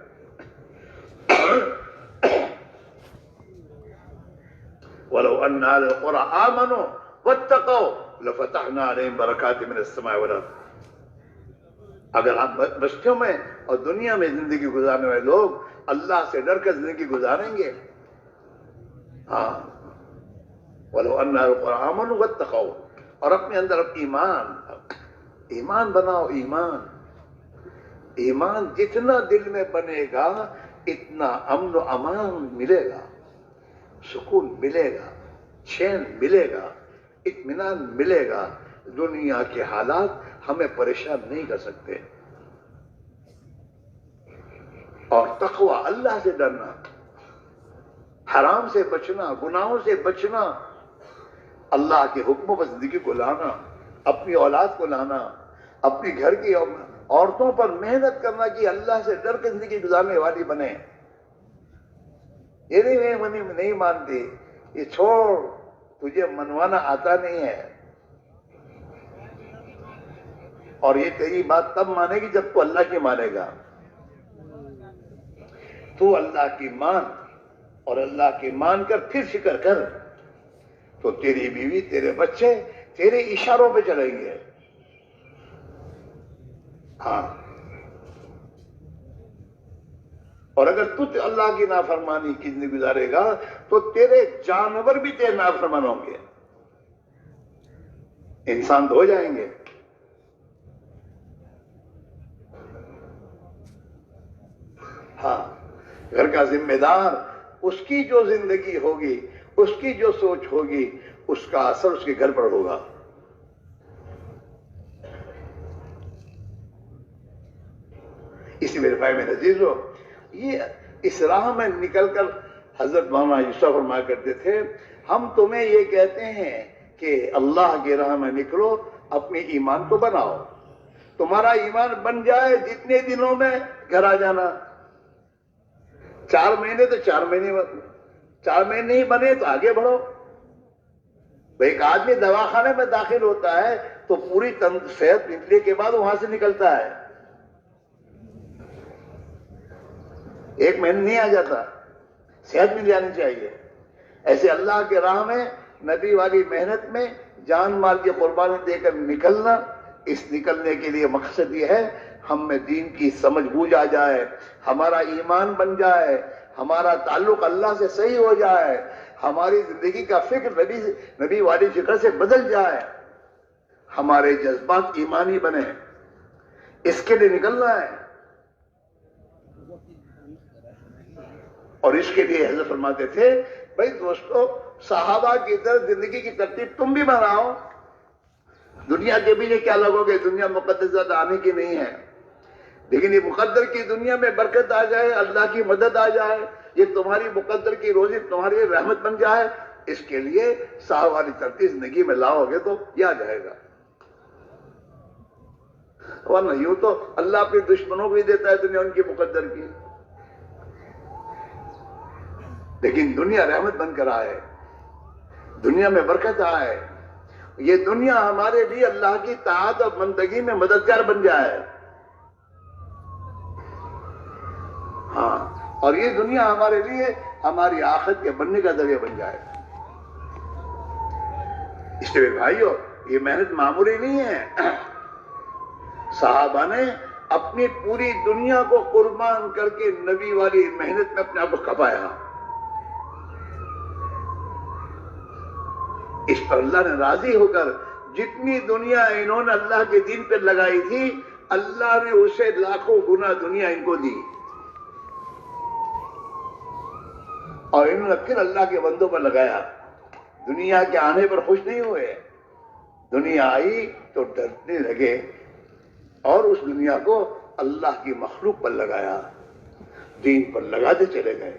وَلَوْ أَنَّ أَهْلَ الْقُرَىٰ آمَنُوا وَاتَّقَوْا لَفَتَحْنَا عَلَيْهِمْ بَرَكَاتٍ مِّنَ السَّمَاءِ وَالْأَرْضِ. اگر ہم بستیوں میں اور دنیا میں زندگی گزارنے والے لوگ اللہ سے ڈر کر زندگی گزاریں گے، ہاں وَلَوْ أَنَّ أَهْلَ الْقُرَىٰ آمَنُوا وَاتَّقَوْا، اور اپنے اندر ایمان بناؤ. ایمان جتنا دل میں بنے گا اتنا امن و امان ملے گا، سکون ملے گا، چین ملے گا، اطمینان ملے گا. دنیا کے حالات ہمیں پریشان نہیں کر سکتے. اور تقوی، اللہ سے ڈرنا، حرام سے بچنا، گناہوں سے بچنا، اللہ کے حکموں پر زندگی کو لانا، اپنی اولاد کو لانا، اپنی گھر کی عورتوں پر محنت کرنا کہ اللہ سے ڈر کے زندگی گزارنے والی بنے. یہ نہیں مانتی، یہ چھوڑ، تجھے منوانا آتا نہیں ہے. اور یہ تیری بات تب مانے گی جب تو اللہ کی مانے گا. تو اللہ کی مان اور اللہ کی مان کر پھر فکر کر تو تیری بیوی، تیرے بچے تیرے اشاروں پہ چلیں گے. ہاں، اور اگر تو اللہ کی نافرمانی کی زندگی گزارے گا تو تیرے جانور بھی تیرے نافرمان ہوں گے. انسان تو ہو جائیں گے. ہاں، گھر کا ذمہ دار، اس کی جو زندگی ہوگی، اس کی جو سوچ ہوگی، اس کا اثر اس کے گھر پر ہوگا. اسی میرے بھائی میرے عزیزو، یہ اس راہ میں نکل کر حضرت مولانا یوسف فرمایا کرتے تھے، ہم تمہیں یہ کہتے ہیں کہ اللہ کی راہ میں نکلو، اپنے ایمان کو بناؤ. تمہارا ایمان بن جائے جتنے دنوں میں گھر آ جانا. 4 مہینے تو 4 مہینے نہیں بنے تو آگے بڑھو. ایک آدمی دواخانے میں داخل ہوتا ہے تو پوری صحت ملنے کے بعد وہاں سے نکلتا ہے. 1 مہینے نہیں آ جاتا، صحت مل جانی چاہیے. ایسے اللہ کے راہ میں نبی والی محنت میں جان مال کی قربانی دے کر نکلنا. اس نکلنے کے لیے مقصد یہ ہے ہم میں دین کی سمجھ بوجھ آ جائے، ہمارا ایمان بن جائے، ہمارا تعلق اللہ سے صحیح ہو جائے، ہماری زندگی کا فکر نبی والی فکر سے بدل جائے، ہمارے جذبات ایمانی بنے. اس کے لیے نکلنا ہے. اور اس کے لیے حضرت فرماتے تھے، بھائی دوستو، صحابہ کی طرح زندگی کی ترتیب تم بھی بناؤ. دنیا کے پیچھے کیا لگو گے؟ دنیا مقدس آنے کی نہیں ہے، لیکن یہ مقدر کی دنیا میں برکت آ جائے، اللہ کی مدد آ جائے، یہ تمہاری مقدر کی روزی تمہاری رحمت بن جائے. اس کے لیے صحابہ والی ترتیب زندگی میں لاؤ گے تو یہ آ جائے گا. ورنہ یوں تو اللہ اپنے دشمنوں کو بھی دیتا ہے دنیا ان کی مقدر کی، لیکن دنیا رحمت بن کر آئے، دنیا میں برکت آئے، یہ دنیا ہمارے لیے اللہ کی طاعت اور بندگی میں مددگار بن جائے. ہاں، اور یہ دنیا ہمارے لیے ہماری آخرت کے بننے کا ذریعہ بن جائے. اس لیے بھائیو، یہ محنت معمولی نہیں ہے. صحابہ نے اپنی پوری دنیا کو قربان کر کے نبی والی محنت میں اپنے آپ کو کھپایا. اس پر اللہ نے راضی ہو کر جتنی دنیا انہوں نے اللہ کے دین پہ لگائی تھی اللہ نے اسے لاکھوں گنا دنیا ان کو دی، اور انہوں نے پھر اللہ کے بندوں پر لگایا۔ دنیا کے آنے پر خوش نہیں ہوئے، دنیا آئی تو ڈرنے لگے اور اس دنیا کو اللہ کی مخلوق پر لگایا، دین پر لگاتے چلے گئے۔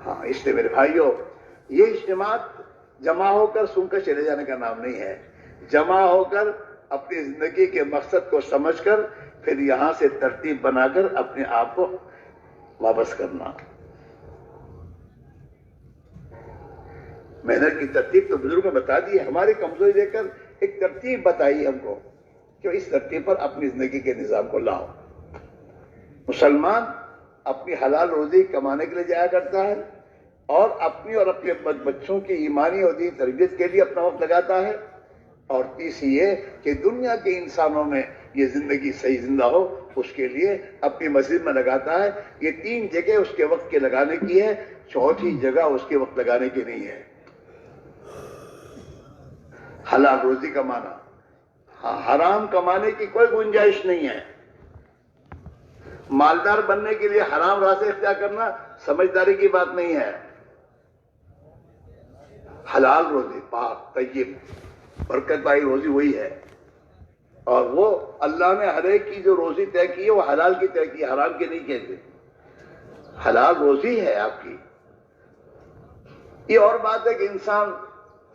ہاں، اس لیے میرے بھائیوں، یہ اجتماع جمع ہو کر سن کر چلے جانے کا نام نہیں ہے، جمع ہو کر اپنی زندگی کے مقصد کو سمجھ کر پھر یہاں سے ترتیب بنا کر اپنے آپ کو واپس کرنا۔ محنت کی ترتیب تو بزرگوں نے بتا دی ہے، ہماری کمزوری دیکھ کر ایک ترتیب بتائی ہم کو کہ اس ترتیب پر اپنی زندگی کے نظام کو لاؤ۔ مسلمان اپنی حلال روزی کمانے کے لیے جایا کرتا ہے اور اپنی اور اپنے بچوں کی ایمانی اور دینی تربیت کے لیے اپنا وقت لگاتا ہے، اور تیسری یہ کہ دنیا کے انسانوں میں یہ زندگی صحیح زندہ ہو اس کے لیے اپنی مسجد میں لگاتا ہے۔ یہ تین جگہ اس کے وقت کے لگانے کی ہے، چوتھی جگہ اس کے وقت لگانے کی نہیں ہے۔ حلال روزی کمانا، ہاں، حرام کمانے کی کوئی گنجائش نہیں ہے۔ مالدار بننے کے لیے حرام راستے اختیار کرنا سمجھداری کی بات نہیں ہے۔ حلال روزی، پاک طیب برکت والی روزی وہی ہے، اور وہ اللہ نے ہر ایک کی جو روزی طے کی ہے وہ حلال کی طے کی ہے، حرام کی نہیں کہتے۔ حلال روزی ہے آپ کی۔ یہ اور بات ہے کہ انسان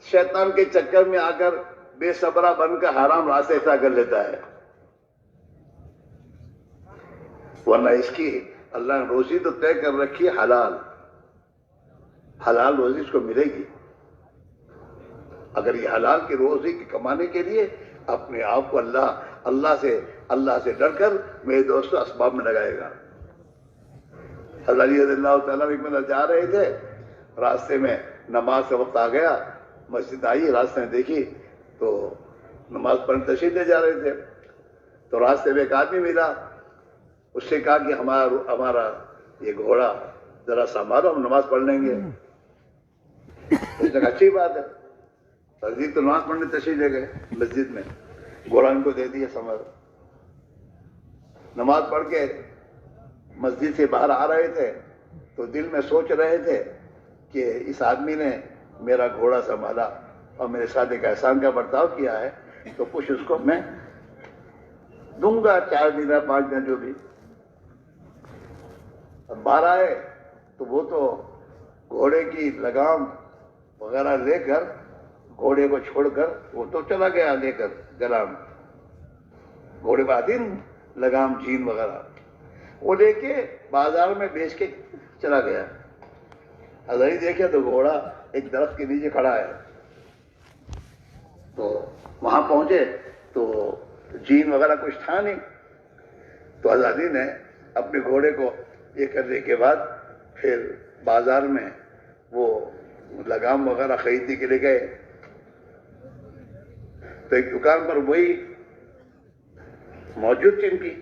شیطان کے چکر میں آ کر بے صبرا بن کر حرام راستے اختیار کر لیتا ہے، ورنہ اس کی اللہ نے روزی تو طے کر رکھی ہے، حلال روزی اس کو ملے گی۔ اگر یہ حلال کی روزی کی کمانے کے لیے اپنے آپ کو اللہ سے ڈر کر میرے دوستو اسباب میں لگائے گا۔ حضرت علی رضی اللہ تعالیٰ ایک مرتبہ جا رہے تھے، راستے میں نماز کا وقت آ گیا، مسجد آئی، راستے میں دیکھی تو نماز پڑھنے تشریف لے جا رہے تھے، تو راستے میں ایک آدمی ملا، اس سے کہا کہ ہمارا یہ گھوڑا ذرا سنبھالو، ہم نماز پڑھ لیں گے۔ اس نے کہا اچھی بات ہے، تجدید تو نماز پڑھنے تشریف لے گئے مسجد میں، گھوڑا ان کو دے دیا سنبھال۔ نماز پڑھ کے مسجد سے باہر آ رہے تھے تو دل میں سوچ رہے تھے کہ اس آدمی نے میرا گھوڑا سنبھالا اور میرے ساتھ ایک احسان کا برتاؤ کیا ہے، تو کچھ اس کو میں دوں گا، 4 دن 5 دن جو بھی۔ اب باہر آئے تو وہ تو گھوڑے کی لگام وغیرہ لے کر، گھوڑے کو چھوڑ کر وہ تو چلا گیا لے کر گلام، گھوڑے پہ آتی لگام جین وغیرہ، وہ لے کے بازار میں بیچ کے چلا گیا۔ حضرت دیکھے تو گھوڑا ایک درخت کے نیچے کھڑا ہے، تو وہاں پہنچے تو جین وغیرہ کچھ تھا نہیں، تو حضرت نے اپنے گھوڑے کو یہ کرنے کے بعد پھر بازار میں وہ لگام وغیرہ خریدنے کے لیے گئے، تو ایک دکان پر وہی موجود تھی ان کی،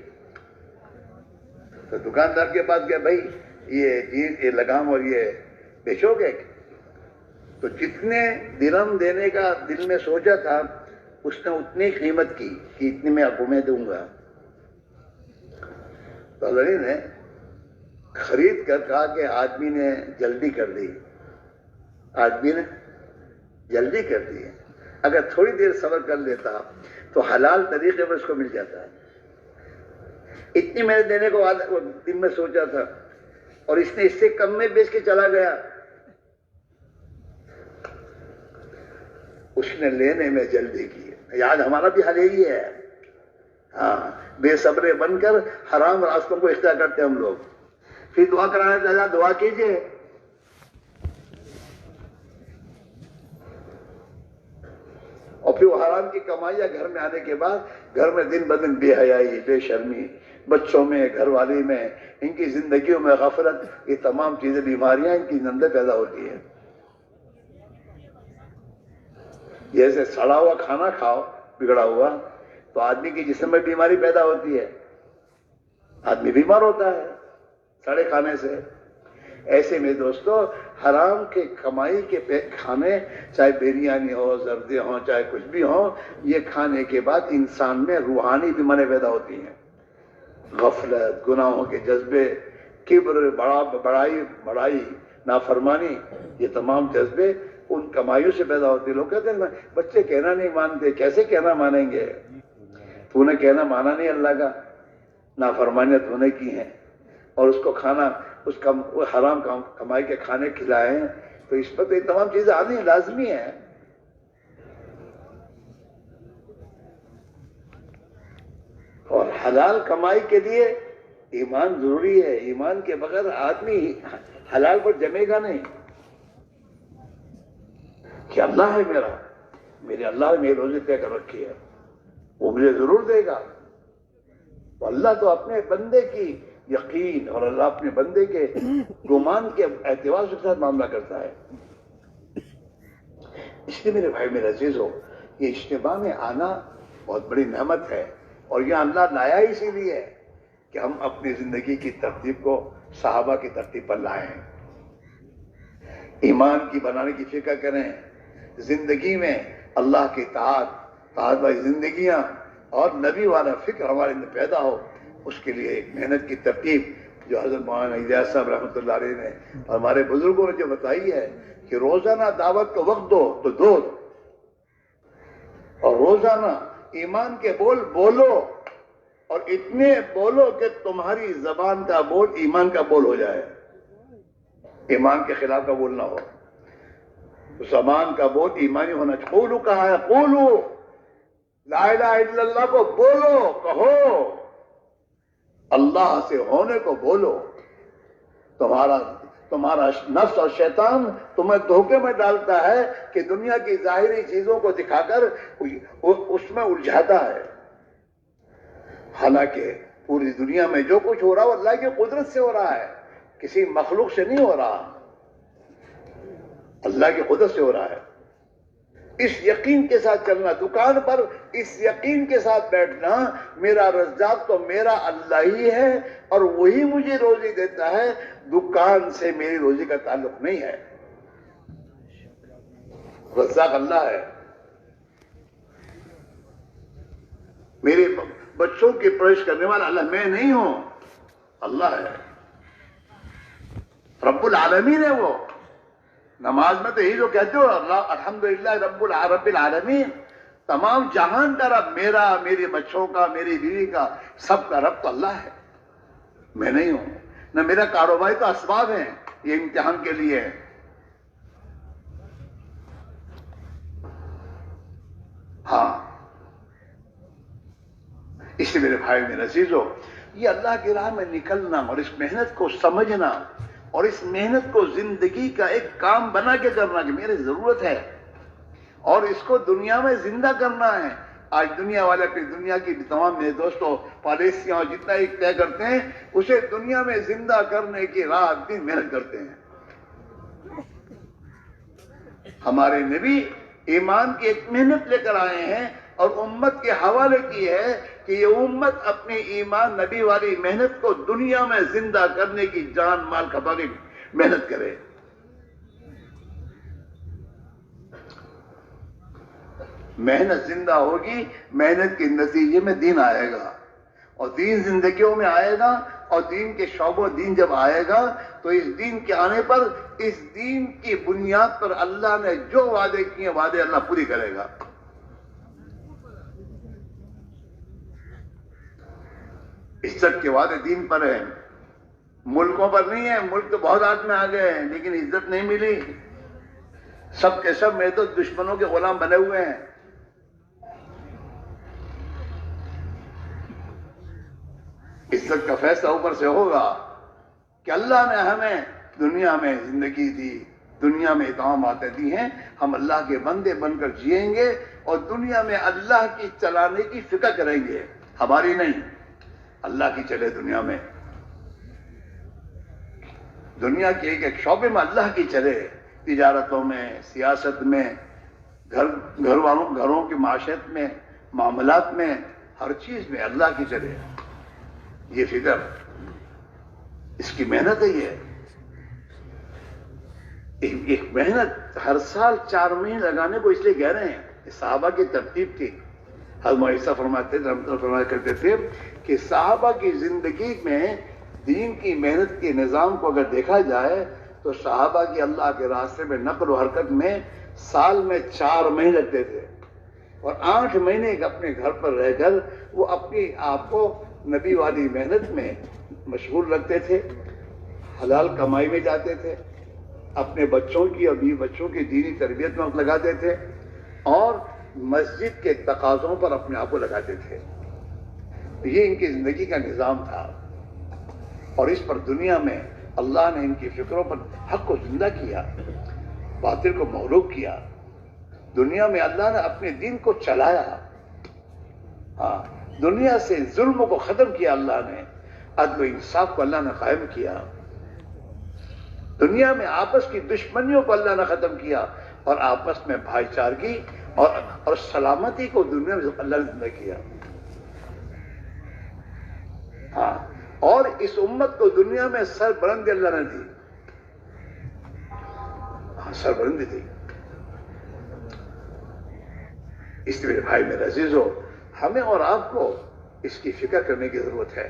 تو دکاندار کے پاس گیا، بھائی یہ لگام اور یہ بیچو گے؟ تو جتنے درہم دینے کا دل میں سوچا تھا اس نے اتنی قیمت کی کہ اتنی میں آپ کو میں دوں گا۔ تو اللہ نے خرید کر کہا کہ آدمی نے جلدی کر دی، آدمی نے جلدی کر دی، اگر تھوڑی دیر صبر کر لیتا تو حلال طریقے پر اس کو مل جاتا ہے۔ اتنی میں دینے کو دل میں سوچا تھا اور اس نے اس سے کم میں بیچ کے چلا گیا، اس نے لینے میں جلدی کی۔ یاد ہمارا بھی حال یہی ہے، ہاں، بے صبرے بن کر حرام راستوں کو اختیار کرتے ہم لوگ۔ پھر دعا کرانے سے دعا کیجئے، اور پھر وہ حرام کی کمائیاں گھر میں آنے کے بعد گھر میں دن بدن بے حیائی، بے شرمی، بچوں میں، گھر والی میں، ان کی زندگیوں میں غفلت، یہ تمام چیزیں، بیماریاں ان کی اندر پیدا ہوتی ہیں۔ جیسے سڑا ہوا کھانا کھاؤ بگڑا ہوا تو آدمی کی جسم میں بیماری پیدا ہوتی ہے، آدمی بیمار ہوتا ہے سڑے کھانے سے۔ ایسے میں دوستو حرام کے کمائی کے کھانے، چاہے بریانی ہو، زردے ہوں، چاہے کچھ بھی ہو، یہ کھانے کے بعد انسان میں روحانی بیماریاں پیدا ہوتی ہیں، غفلت، گناہوں کے جذبے، کبر، بڑائی، نافرمانی، یہ تمام جذبے ان کمائیوں سے پیدا ہوتے ہیں۔ لوگ کہتے ہیں بچے کہنا نہیں مانتے، کیسے کہنا مانیں گے؟ تو نے کہنا مانا نہیں اللہ کا، نافرمانیاں تو نے کی ہیں، اور اس کو کھانا، اس کا حرام کمائی کے کھانے کھلائے ہیں، تو اس پر تو یہ تمام چیزیں آنی لازمی ہیں۔ اور حلال کمائی کے لیے ایمان ضروری ہے، ایمان کے بغیر آدمی حلال پر جمے گا نہیں کہ اللہ ہے میرے اللہ نے میری روزی طے کر رکھی ہے، وہ مجھے ضرور دے گا۔ تو اللہ تو اپنے بندے کی یقین اور اللہ اپنے بندے کے گمان کے اعتبار کے ساتھ معاملہ کرتا ہے۔ اس لیے میرے بھائی میرے عزیزو، یہ اجتماع میں آنا بہت بڑی نعمت ہے، اور یہ اللہ لایا اسی لیے کہ ہم اپنی زندگی کی ترتیب کو صحابہ کی ترتیب پر لائیں، ایمان کی بنانے کی فکر کریں، زندگی میں اللہ کی طاعت والی زندگیاں اور نبی والا فکر ہمارے اندر پیدا ہو، اس کے لیے ایک محنت کی ترتیب جو حضرت مولانا الیاس صاحب رحمۃ اللہ علیہ نے اور ہمارے بزرگوں نے جو بتائی ہے کہ روزانہ دعوت کو وقت دو تو دو، اور روزانہ ایمان کے بول بولو، اور اتنے بولو کہ تمہاری زبان کا بول ایمان کا بول ہو جائے، ایمان کے خلاف کا بول نہ ہو، زبان کا بول ایمانی ہونا چاہیے۔ قولو کہا ہے، قولو لا الہ الا اللہ کو بولو، کہو، اللہ سے ہونے کو بولو۔ تمہارا نفس اور شیطان تمہیں دھوکے میں ڈالتا ہے کہ دنیا کی ظاہری چیزوں کو دکھا کر اس میں الجھاتا ہے، حالانکہ پوری دنیا میں جو کچھ ہو رہا ہے وہ اللہ کی قدرت سے ہو رہا ہے، کسی مخلوق سے نہیں ہو رہا، اللہ کی قدرت سے ہو رہا ہے۔ اس یقین کے ساتھ چلنا، دکان پر اس یقین کے ساتھ بیٹھنا، میرا رزاق تو میرا اللہ ہی ہے اور وہی مجھے روزی دیتا ہے، دکان سے میری روزی کا تعلق نہیں ہے، رزاق اللہ ہے۔ میرے بچوں کی پرورش کرنے والا اللہ، میں نہیں ہوں، اللہ ہے، رب العالمین ہے وہ۔ نماز میں تو یہی جو کہتے ہو، الحمدللہ رب العالمین، تمام جہان کا رب، میرا، میرے بچوں کا، میری بیوی کا، سب کا رب تو اللہ ہے، میں نہیں ہوں۔ نہ میرا کاروباری تو اسباب ہیں یہ امتحان کے لیے، ہاں۔ اس لیے میرے بھائی میرے عزیزو، یہ اللہ کی راہ میں نکلنا اور اس محنت کو سمجھنا اور اس محنت کو زندگی کا ایک کام بنا کے کرنا کہ میری ضرورت ہے اور اس کو دنیا میں زندہ کرنا ہے۔ آج دنیا والے اپنی دنیا کی تمام میرے دوستوں پالیسیاں اور جتنا ایک طے کرتے ہیں، اسے دنیا میں زندہ کرنے کی رات دن محنت کرتے ہیں۔ ہمارے نبی ایمان کی ایک محنت لے کر آئے ہیں اور امت کے حوالے کی ہے کہ یہ امت اپنی ایمان نبی والی محنت کو دنیا میں زندہ کرنے کی جان مال کھپا کے محنت کرے۔ محنت زندہ ہوگی، محنت کے نتیجے میں دین آئے گا، اور دین زندگیوں میں آئے گا، اور دین کے شعبوں دین جب آئے گا تو اس دین کے آنے پر اس دین کی بنیاد پر اللہ نے جو وعدے کیے وعدے اللہ پوری کرے گا۔ عزت کے وعدے دین پر ہیں، ملکوں پر نہیں ہیں، ملک تو بہت ہاتھ میں آ گئے ہیں لیکن عزت نہیں ملی، سب کے سب میں تو دشمنوں کے غلام بنے ہوئے ہیں۔ عزت کا فیصلہ اوپر سے ہوگا کہ اللہ نے ہمیں دنیا میں زندگی دی، دنیا میں تمام باتیں دی ہیں، ہم اللہ کے بندے بن کر جئیں گے اور دنیا میں اللہ کی چلانے کی فکر کریں گے، ہماری نہیں، اللہ کی چلے دنیا میں، دنیا کے ایک ایک شعبے میں اللہ کی چلے، تجارتوں میں، سیاست میں، گھروں کی معاشرت میں، معاملات میں، ہر چیز میں اللہ کی چلے، یہ فکر، اس کی محنت ہے یہ۔ ایک محنت ہر سال 4 مہینے لگانے کو اس لیے کہہ رہے ہیں، صحابہ کی ترتیب تھی۔ حضرت معیسہ فرماتے تھے، فرمایا کرتے تھے کہ صحابہ کی زندگی میں دین کی محنت کے نظام کو اگر دیکھا جائے تو صحابہ کی اللہ کے راستے میں نقل و حرکت میں سال میں 4 مہینے لگتے تھے، اور 8 مہینے اپنے گھر پر رہ کر وہ اپنی آپ کو نبی والی محنت میں مشغول رکھتے تھے، حلال کمائی میں جاتے تھے، اپنے بچوں کی اور بیوی بچوں کی دینی تربیت میں وقت لگاتے تھے، اور مسجد کے تقاضوں پر اپنے آپ کو لگاتے تھے۔ یہ ان کی زندگی کا نظام تھا، اور اس پر دنیا میں اللہ نے ان کی فکروں پر حق کو زندہ کیا، باطل کو مغلوب کیا۔ دنیا میں اللہ نے اپنے دین کو چلایا، ہاں، دنیا سے ظلم کو ختم کیا اللہ نے، عدل و انصاف کو اللہ نے قائم کیا، دنیا میں آپس کی دشمنیوں کو اللہ نے ختم کیا، اور آپس میں بھائی چارگی اور سلامتی کو دنیا میں اللہ نے زندہ کیا۔ ہاں، اور اس امت کو دنیا میں سربلندی اللہ نے دی، ہاں، سربلندی دی۔ اس لیے میرے بھائی میرے عزیزو، ہمیں اور آپ کو اس کی فکر کرنے کی ضرورت ہے۔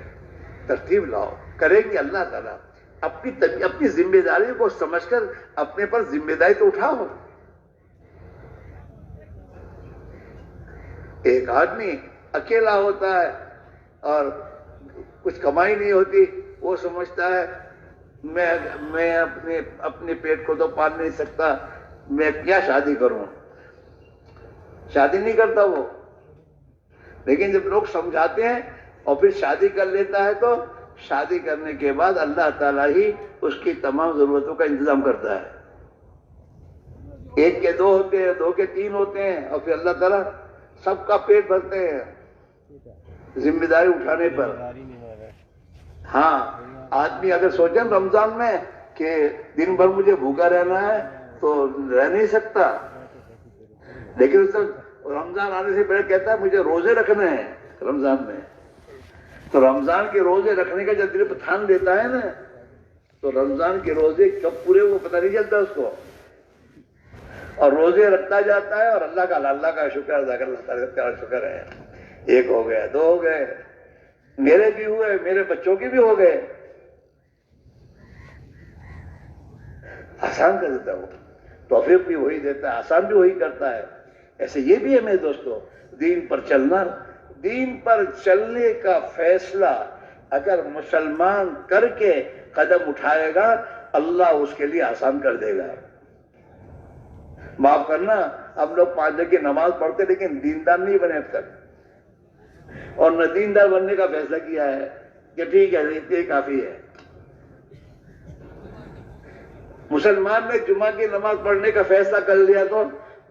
ترتیب لاؤ، کریں گے اللہ تعالیٰ۔ اپنی ذمہ داری کو سمجھ کر اپنے پر ذمہ داری تو اٹھاؤ۔ ایک آدمی اکیلا ہوتا ہے اور کچھ کمائی نہیں ہوتی، وہ سمجھتا ہے میں اپنے پیٹ کو تو پال نہیں سکتا، میں کیا شادی کروں، شادی نہیں کرتا وہ۔ لیکن جب لوگ سمجھاتے ہیں اور پھر شادی کر لیتا ہے تو شادی کرنے کے بعد اللہ تعالیٰ ہی اس کی تمام ضرورتوں کا انتظام کرتا ہے۔ 1 کے 2 ہوتے ہیں، 2 کے 3 ہوتے ہیں، اور پھر اللہ تعالیٰ سب کا پیٹ بھرتے ہیں ذمہ داری اٹھانے پر۔ ہاں، آدمی اگر سوچیں رمضان میں کہ دن بھر مجھے بھوکا رہنا ہے تو رہ نہیں سکتا، لیکن اس رمضان آنے سے پہلے کہتا ہے مجھے روزے رکھنے ہیں رمضان میں، تو رمضان کے روزے رکھنے کا جب دل پر ٹھان لیتا ہے نا، تو رمضان کے روزے کب پورے وہ پتہ نہیں چلتا اس کو، اور روزے رکھتا جاتا ہے، اور اللہ کا شکر ادا کر، اللہ تعالیٰ کا شکر ہے، 1 ہو گیا، 2 ہو گئے، میرے بھی ہوئے، میرے بچوں کے بھی ہو گئے۔ آسان کر دیتا ہے وہ، توفیق بھی وہی دیتا ہے، آسان بھی وہی کرتا ہے۔ ایسے یہ بھی ہے میرے دوستو، دین پر چلنا، دین پر چلنے کا فیصلہ اگر مسلمان کر کے قدم اٹھائے گا، اللہ اس کے لیے آسان کر دے گا۔ معاف کرنا، ہم لوگ 5 وقت کی نماز پڑھتے لیکن دیندار نہیں بنے اب تک، اور نہ دیندار بننے کا فیصلہ کیا ہے کہ ٹھیک ہے اتنے کافی ہے۔ مسلمان نے جمعہ کی نماز پڑھنے کا فیصلہ کر لیا تو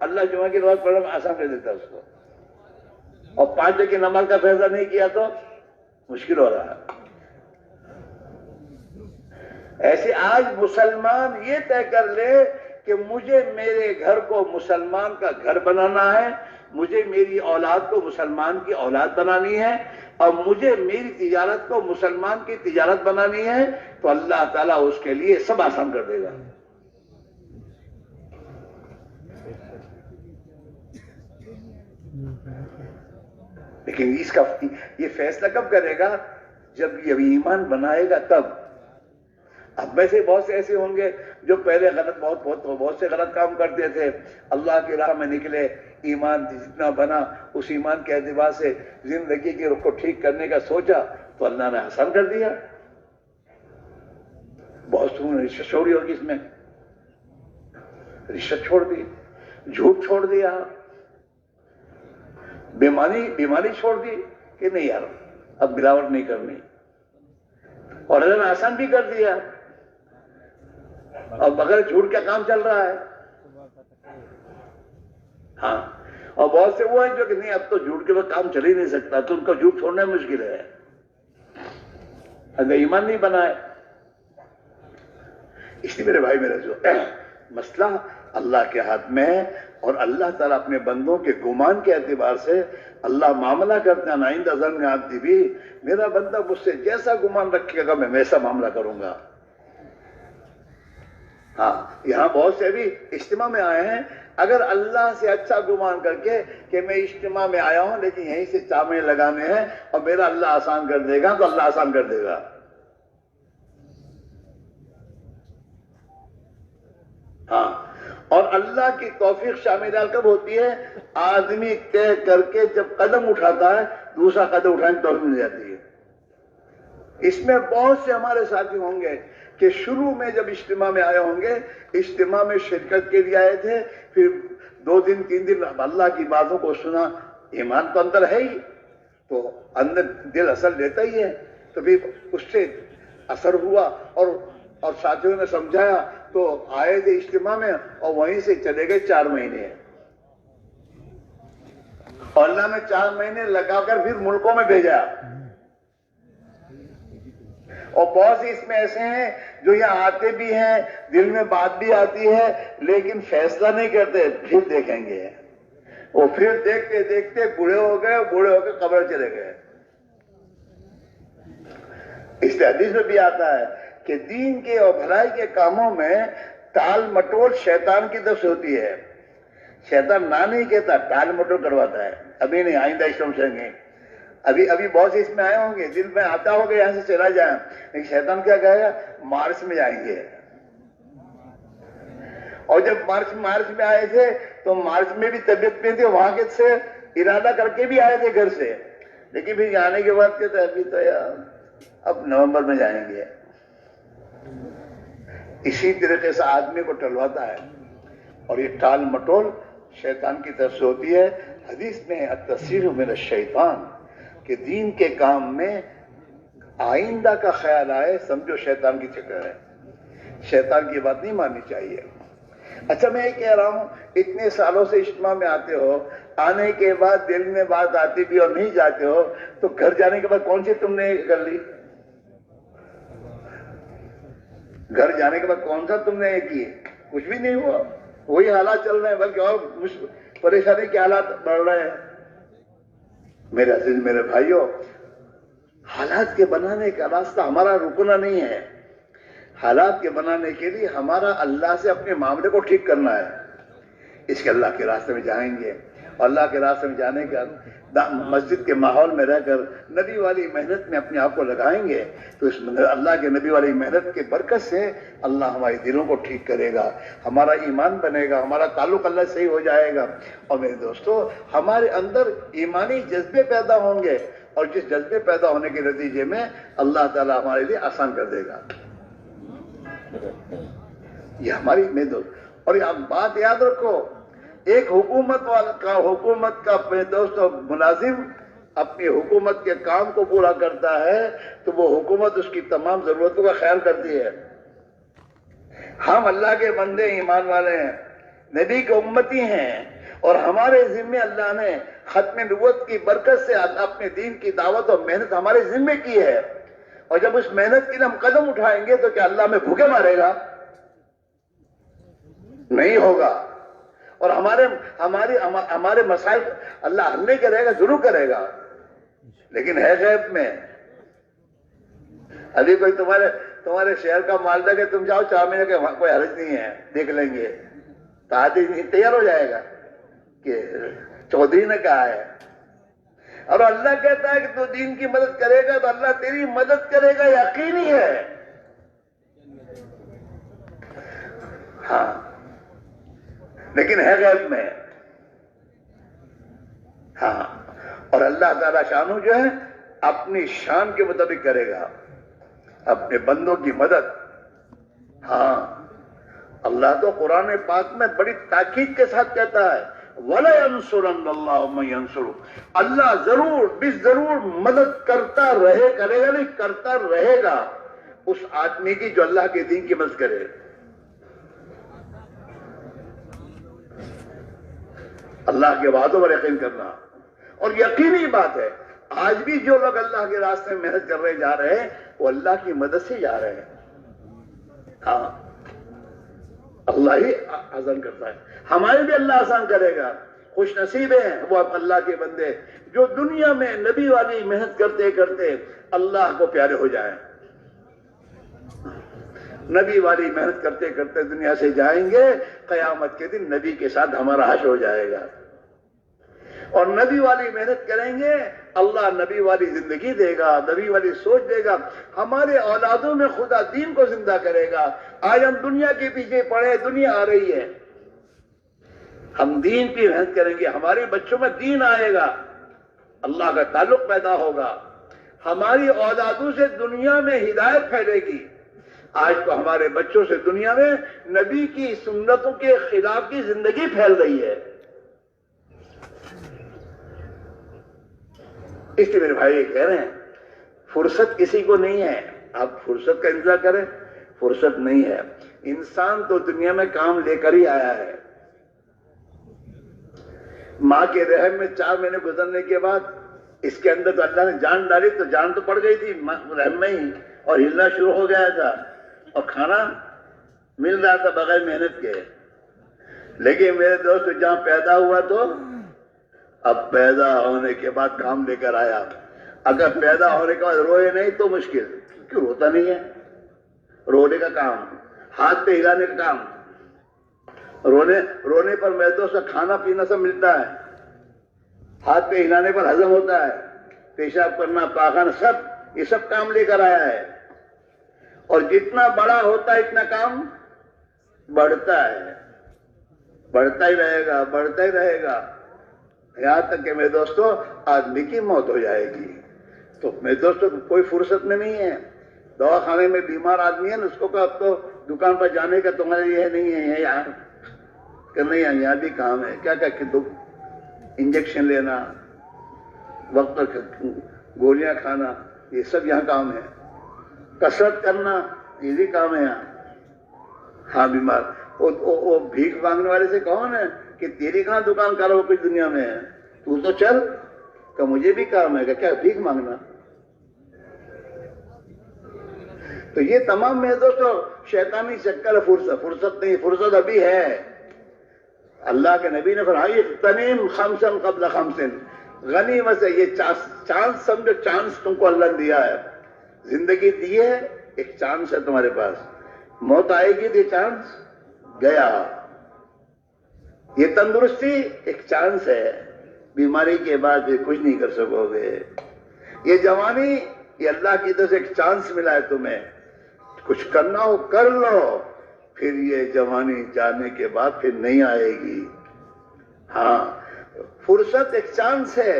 اللہ جمعہ کی نماز پڑھنا آسان کر دیتا ہے اس کو، اور 5 وقت کی نماز کا فیصلہ نہیں کیا تو مشکل ہو رہا ہے۔ ایسے آج مسلمان یہ طے کر لے کہ مجھے میرے گھر کو مسلمان کا گھر بنانا ہے، مجھے میری اولاد کو مسلمان کی اولاد بنانی ہے، اور مجھے میری تجارت کو مسلمان کی تجارت بنانی ہے، تو اللہ تعالیٰ اس کے لیے سب آسان کر دے گا۔ لیکن اس کا یہ فیصلہ کب کرے گا؟ جب یہ ایمان بنائے گا تب۔ اب میں سے بہت سے ایسے ہوں گے جو پہلے بہت سے غلط کام کرتے تھے، اللہ کی راہ میں نکلے، ایمان جتنا بنا اس ایمان کے اعتبار سے زندگی کے رخ کو ٹھیک کرنے کا سوچا تو اللہ نے آسان کر دیا۔ بہت سو رشوت چھوڑی ہوگی، اس میں رشوت چھوڑ دی، جھوٹ چھوڑ دیا، بیماری چھوڑ دی کہ نہیں یار اب ملاوٹ نہیں کرنی، اور اللہ نے آسان بھی کر دیا، اور بغیر جھوٹ کا کام چل رہا ہے۔ ہاں، اور بہت سے وہ ہیں جو کہ نہیں اب تو جھوٹ کے بعد کام چل ہی نہیں سکتا، تو ان کا جھوٹ چھوڑنا مشکل ہے اگر ایمان نہیں بنائے۔ اس لیے میرے بھائی میرے جو مسئلہ اللہ کے ہاتھ میں ہے، اور اللہ تعالیٰ اپنے بندوں کے گمان کے اعتبار سے اللہ معاملہ کرتے ہیں، آئندہ ظن عبدی بھی، میرا بندہ مجھ سے جیسا گمان رکھے گا میں ویسا معاملہ کروں گا۔ ہاں یہاں بہت سے بھی اجتماع میں آئے ہیں، اگر اللہ سے اچھا گمان کر کے کہ میں اجتماع میں آیا ہوں لیکن یہیں سے 4 مہینے لگانے ہیں اور میرا اللہ آسان کر دے گا، تو اللہ آسان کر دے گا. ہاں، اور اللہ کی توفیق شامل کب ہوتی ہے؟ آدمی طے کر کے جب قدم اٹھاتا ہے دوسرا قدم اٹھانے کی توفیق مل جاتی ہے. اس میں بہت سے ہمارے ساتھی ہوں گے کہ شروع میں جب اجتماع میں آئے ہوں گے، اجتماع میں شرکت کے لیے آئے تھے، پھر 2 دن 3 دن اللہ کی باتوں کو سنا، ایمان تو اندر ہے ہی، تو اندر دل اثر لیتا ہی ہے، تو پھر اس سے اثر ہوا اور ساتھیوں نے سمجھایا تو آئے تھے اجتماع میں اور وہیں سے چلے گئے 4 مہینے. اور اللہ نے 4 مہینے لگا کر پھر ملکوں میں بھیجا. اور بہت سے اس میں ایسے ہیں جو یہاں آتے بھی ہیں، دل میں بات بھی آتی ہے لیکن فیصلہ نہیں کرتے، پھر دیکھیں گے. وہ پھر دیکھتے دیکھتے بوڑھے ہو کے قبر چلے گئے. اس حدیث میں بھی آتا ہے کہ دین کے اور بھلائی کے کاموں میں ٹال مٹول شیطان کی طرف سے ہوتی ہے. شیطان نہ نہیں کہتا، ٹال مٹول کرواتا ہے. ابھی نہیں، آئندہ سمجھیں گے. ابھی بہت سے اس میں آئے ہوں گے، دل میں آتا ہوگا یہاں سے چلا جائیں، لیکن شیطان کیا کہے گا؟ مارچ میں جائیں گے. اور جب مارچ میں آئے تھے تو مارچ میں بھی طبیعت میں تھی، وہاں کے سے ارادہ کر کے بھی آئے تھے گھر سے، لیکن پھر آنے کے بعد کہتے ابھی تو یار اب نومبر میں جائیں گے. اسی طریقے سے آدمی کو ٹلواتا ہے، اور یہ ٹال مٹول شیطان کی طرف سے ہوتی ہے. حدیث میں التسخیر من الشیطان، کہ دین کے کام میں آئندہ کا خیال آئے سمجھو شیطان کی چکر ہے، شیطان کی بات نہیں ماننی چاہیے. اچھا میں یہ کہہ رہا ہوں، اتنے سالوں سے اجتماع میں آتے ہو، آنے کے بعد دل میں بات آتی بھی اور نہیں جاتے ہو، تو گھر جانے کے بعد کون سی تم نے کر لی؟ گھر جانے کے بعد کون سا تم نے یہ کی؟ کچھ بھی نہیں ہوا، وہی حالات چل رہے ہیں، بلکہ اور پریشانی کے حالات بڑھ رہے ہیں. میرے عزیز میرے بھائیوں، حالات کے بنانے کا راستہ ہمارا رکنا نہیں ہے. حالات کے بنانے کے لیے ہمارا اللہ سے اپنے معاملے کو ٹھیک کرنا ہے. اس کے اللہ کے راستے میں جائیں گے، اور اللہ کے راستے میں جانے کا مسجد کے ماحول میں رہ کر نبی والی محنت میں اپنے آپ کو لگائیں گے، تو اس اللہ کے نبی والی محنت کے برکت سے اللہ ہمارے دلوں کو ٹھیک کرے گا، ہمارا ایمان بنے گا، ہمارا تعلق اللہ سے صحیح ہو جائے گا. اور میرے دوستو، ہمارے اندر ایمانی جذبے پیدا ہوں گے، اور جس جذبے پیدا ہونے کے نتیجے میں اللہ تعالیٰ ہمارے لیے آسان کر دے گا. یہ ہماری اور یہ بات یاد رکھو، ایک حکومت کا اپنے دوست ملازم اپنی حکومت کے کام کو پورا کرتا ہے تو وہ حکومت اس کی تمام ضرورتوں کا خیال کرتی ہے. ہم اللہ کے بندے ایمان والے ہیں، نبی کے امتی ہیں، اور ہمارے ذمے اللہ نے ختم نبوت کی برکت سے اپنے دین کی دعوت اور محنت ہمارے ذمے کی ہے. اور جب اس محنت کے لیے ہم قدم اٹھائیں گے تو کیا اللہ ہمیں بھوکے مارے گا؟ نہیں ہوگا. اور ہمارے مسائل اللہ حل نہیں کرے گا، ضرور کرے گا، لیکن ہے غیب میں. ابھی کوئی تمہارے شہر کا مالدہ کہ تم جاؤ 4 مہینے کے، کوئی حرج نہیں ہے، دیکھ لیں گے، تو آدمی تیار ہو جائے گا کہ چودھری نے کہا ہے. اور اللہ کہتا ہے کہ تو دین کی مدد کرے گا تو اللہ تیری مدد کرے گا، یقینی ہے. ہاں، لیکن ہے غیب میں. ہاں، اور اللہ تعالیٰ شانو جو ہے اپنی شان کے مطابق کرے گا اپنے بندوں کی مدد. ہاں، اللہ تو قرآن پاک میں بڑی تاکید کے ساتھ کہتا ہے وَلَيَنْصُرَنَّ اللَّهُ مَن يَنْصُرُهُ، اللہ ضرور مدد کرے گا نہیں کرتا رہے گا اس آدمی کی جو اللہ کے دین کی مدد کرے. اللہ کے وعدوں پر یقین کرنا. اور یقینی بات ہے، آج بھی جو لوگ اللہ کے راستے میں محنت کر رہے جا رہے ہیں وہ اللہ کی مدد سے جا رہے ہیں. ہاں، اللہ ہی آسان کرتا ہے، ہمارے بھی اللہ آسان کرے گا. خوش نصیب ہیں وہ اللہ کے بندے جو دنیا میں نبی والی محنت کرتے کرتے اللہ کو پیارے ہو جائیں. نبی والی محنت کرتے کرتے دنیا سے جائیں گے, قیامت کے دن نبی کے ساتھ ہمارا حشر ہو جائے گا. اور نبی والی محنت کریں گے, اللہ نبی والی زندگی دے گا, نبی والی سوچ دے گا, ہمارے اولادوں میں خدا دین کو زندہ کرے گا. آج ہم دنیا کے پیچھے پڑے, دنیا آ رہی ہے, ہم دین کی محنت کریں گے, ہمارے بچوں میں دین آئے گا, اللہ کا تعلق پیدا ہوگا, ہماری اولادوں سے دنیا میں ہدایت پھیلے گی. آج تو ہمارے بچوں سے دنیا میں نبی کی سنتوں کے خلاف کی زندگی پھیل رہی ہے. اس لیے میرے بھائی یہ کہہ رہے ہیں, فرصت کسی کو نہیں ہے, آپ فرصت کا انتظار کریں, فرصت نہیں ہے. انسان تو دنیا میں کام لے کر ہی آیا ہے. ماں کے رحم میں 4 مہینے گزرنے کے بعد اس کے اندر تو اللہ نے جان ڈالی, تو جان تو پڑ گئی تھی رحم میں ہی, اور ہلنا شروع ہو گیا تھا, اور کھانا مل رہا تھا بغیر محنت کے. لیکن میرے دوست جہاں پیدا ہوا تو اب پیدا ہونے کے بعد کام لے کر آیا. اگر پیدا ہونے کے بعد روئے نہیں تو مشکل, کیوں روتا نہیں ہے؟ رونے کا کام, ہاتھ پہ ہلانے کا کام, رونے پر میرے دوست کھانا پینا سب ملتا ہے, ہاتھ پہ ہلانے پر ہضم ہوتا ہے, پیشاب کرنا, پاخانہ, سب یہ سب کام لے کر آیا ہے. اور جتنا بڑا ہوتا ہے اتنا کام بڑھتا ہے, بڑھتا ہی رہے گا, بڑھتا ہی رہے گا, یہاں تک کہ میرے دوستو آدمی کی موت ہو جائے گی. تو میرے دوستو کوئی فرصت میں نہیں ہے. دواخانے میں بیمار آدمی ہے نا, اس کو کہ اب تو دکان پر جانے کا تمہارے یہ نہیں ہے, یہاں کہ نہیں ہے, یہاں بھی کام ہے. کیا کہ انجیکشن لینا, وقت پر گولیاں کھانا, یہ سب یہاں کام ہے. کسرت کرنا, یہ بھی کام ہے یہاں. ہاں بیمار, وہ بھیک مانگنے والے سے کون ہے کہ تیری کہاں دکان کرو کچھ دنیا میں ہے, تو چل کہ مجھے بھی کام ہے, کہ کیا بھیک مانگنا. تو یہ تمام میرے دوستو شیطانی چکر ہے. فرصت نہیں, فرصت ابھی ہے. اللہ کے نبی نے فرمایا تنیم خمسن قبل خمسن, غنیمت سے یہ چانس سمجھو, چانس تم کو اللہ نے دیا ہے, زندگی دی ہے, ایک چانس ہے تمہارے پاس. موت آئے گی تو یہ چانس گیا. یہ تندرستی ایک چانس ہے, بیماری کے بعد بھی کچھ نہیں کر سکو گے. یہ جوانی, یہ اللہ کی طرف سے ایک چانس ملا ہے تمہیں, کچھ کرنا ہو کر لو. پھر یہ جوانی جانے کے بعد پھر نہیں آئے گی. ہاں فرصت ایک چانس ہے.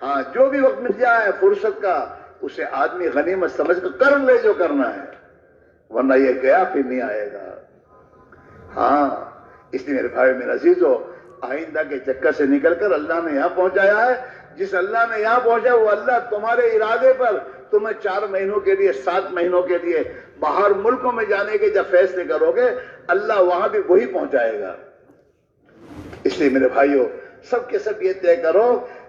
ہاں جو بھی وقت مل جائے فرصت کا, اسے آدمی غنیمت سمجھ کر لے جو کرنا ہے, ورنہ یہ گیا پھر نہیں آئے گا. ہاں اس لیے میرے بھائی میرے عزیزو, آئندہ کے چکر سے نکل کر اللہ نے یہاں پہنچایا ہے. جس اللہ نے یہاں پہنچا وہ اللہ تمہارے ارادے پر تمہیں 4 مہینوں کے لیے, 7 مہینوں کے لیے باہر ملکوں میں جانے کے جب فیصلے کرو گے, اللہ وہاں بھی وہی پہنچائے گا. اس لیے میرے بھائیوں سب کے سب یہ طے کرو,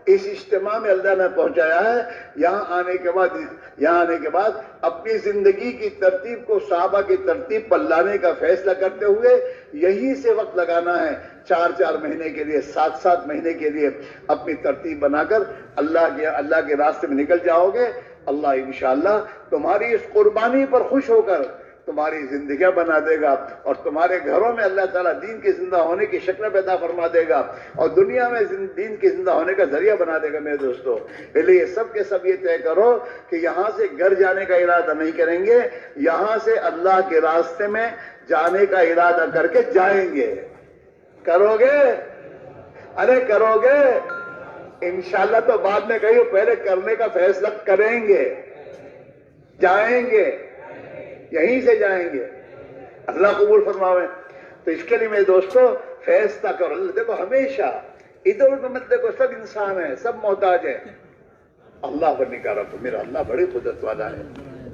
اس اجتماع میں اللہ نے پہنچایا ہے. یہاں آنے کے بعد اپنی زندگی کی ترتیب کو صحابہ کی ترتیب پر لانے کا فیصلہ کرتے ہوئے یہیں سے وقت لگانا ہے. 4 مہینے کے لیے, 7 مہینے کے لیے اپنی ترتیب بنا کر اللہ کے راستے میں نکل جاؤ گے. اللہ انشاءاللہ تمہاری اس قربانی پر خوش ہو کر تمہاری زندگیاں بنا دے گا, اور تمہارے گھروں میں اللہ تعالیٰ دین کے زندہ ہونے کی شکل پیدا فرما دے گا, اور دنیا میں دین کے زندہ ہونے کا ذریعہ بنا دے گا. میرے دوستو اس لیے سب کے سب یہ طے کرو کہ یہاں سے گھر جانے کا ارادہ نہیں کریں گے, یہاں سے اللہ کے راستے میں جانے کا ارادہ کر کے جائیں گے. کرو گے؟ ارے کرو گے انشاءاللہ. تو بعد میں کہیے, پہلے کرنے کا فیصلہ کریں گے, جائیں گے, یہیں سے جائیں گے. اللہ قبول فرماوے. تو اس کے لیے میرے دوستو فیصلہ کرو. دیکھو ہمیشہ ادھر ادھر مت دیکھو, سب انسان ہیں, سب محتاج ہیں. اللہ پر نگاہ رکھو. میرا اللہ بڑی قدرت والا ہے,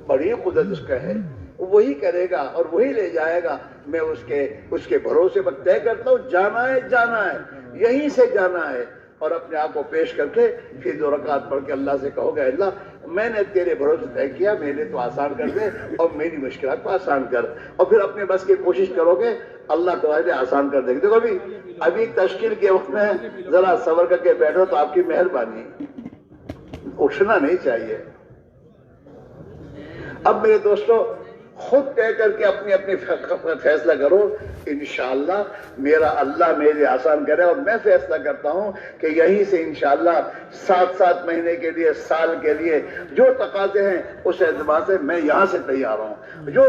بڑی قدرت اس کا ہے, وہی کرے گا اور وہی لے جائے گا. میں اس کے بھروسے پر طے کرتا ہوں, جانا ہے, یہیں سے جانا ہے. اور اپنے آپ کو پیش کر کے پھر 2 رکعت پڑھ کے اللہ سے کہو گے, اللہ میں نے تیرے بھروسے طے کیا, میرے تو آسان کر دے اور میری مشکلات کو آسان کر. اور پھر اپنے بس کی کوشش کرو گے, اللہ تمہارے لیے آسان کر دے گا. دیکھو ابھی تشکیل کے وقت میں ذرا صبر کر کے بیٹھو تو آپ کی مہربانی, اٹھنا نہیں چاہیے. اب میرے دوستو خود طے کر کے اپنی اپنی فیصلہ کرو. انشاءاللہ میرا اللہ میرے آسان کرے. اور میں فیصلہ کرتا ہوں کہ یہیں سے انشاءاللہ 7 مہینے کے لیے، سال کے لیے جو تقاضے ہیں اس اعتبار سے میں یہاں سے تیار ہوں. جو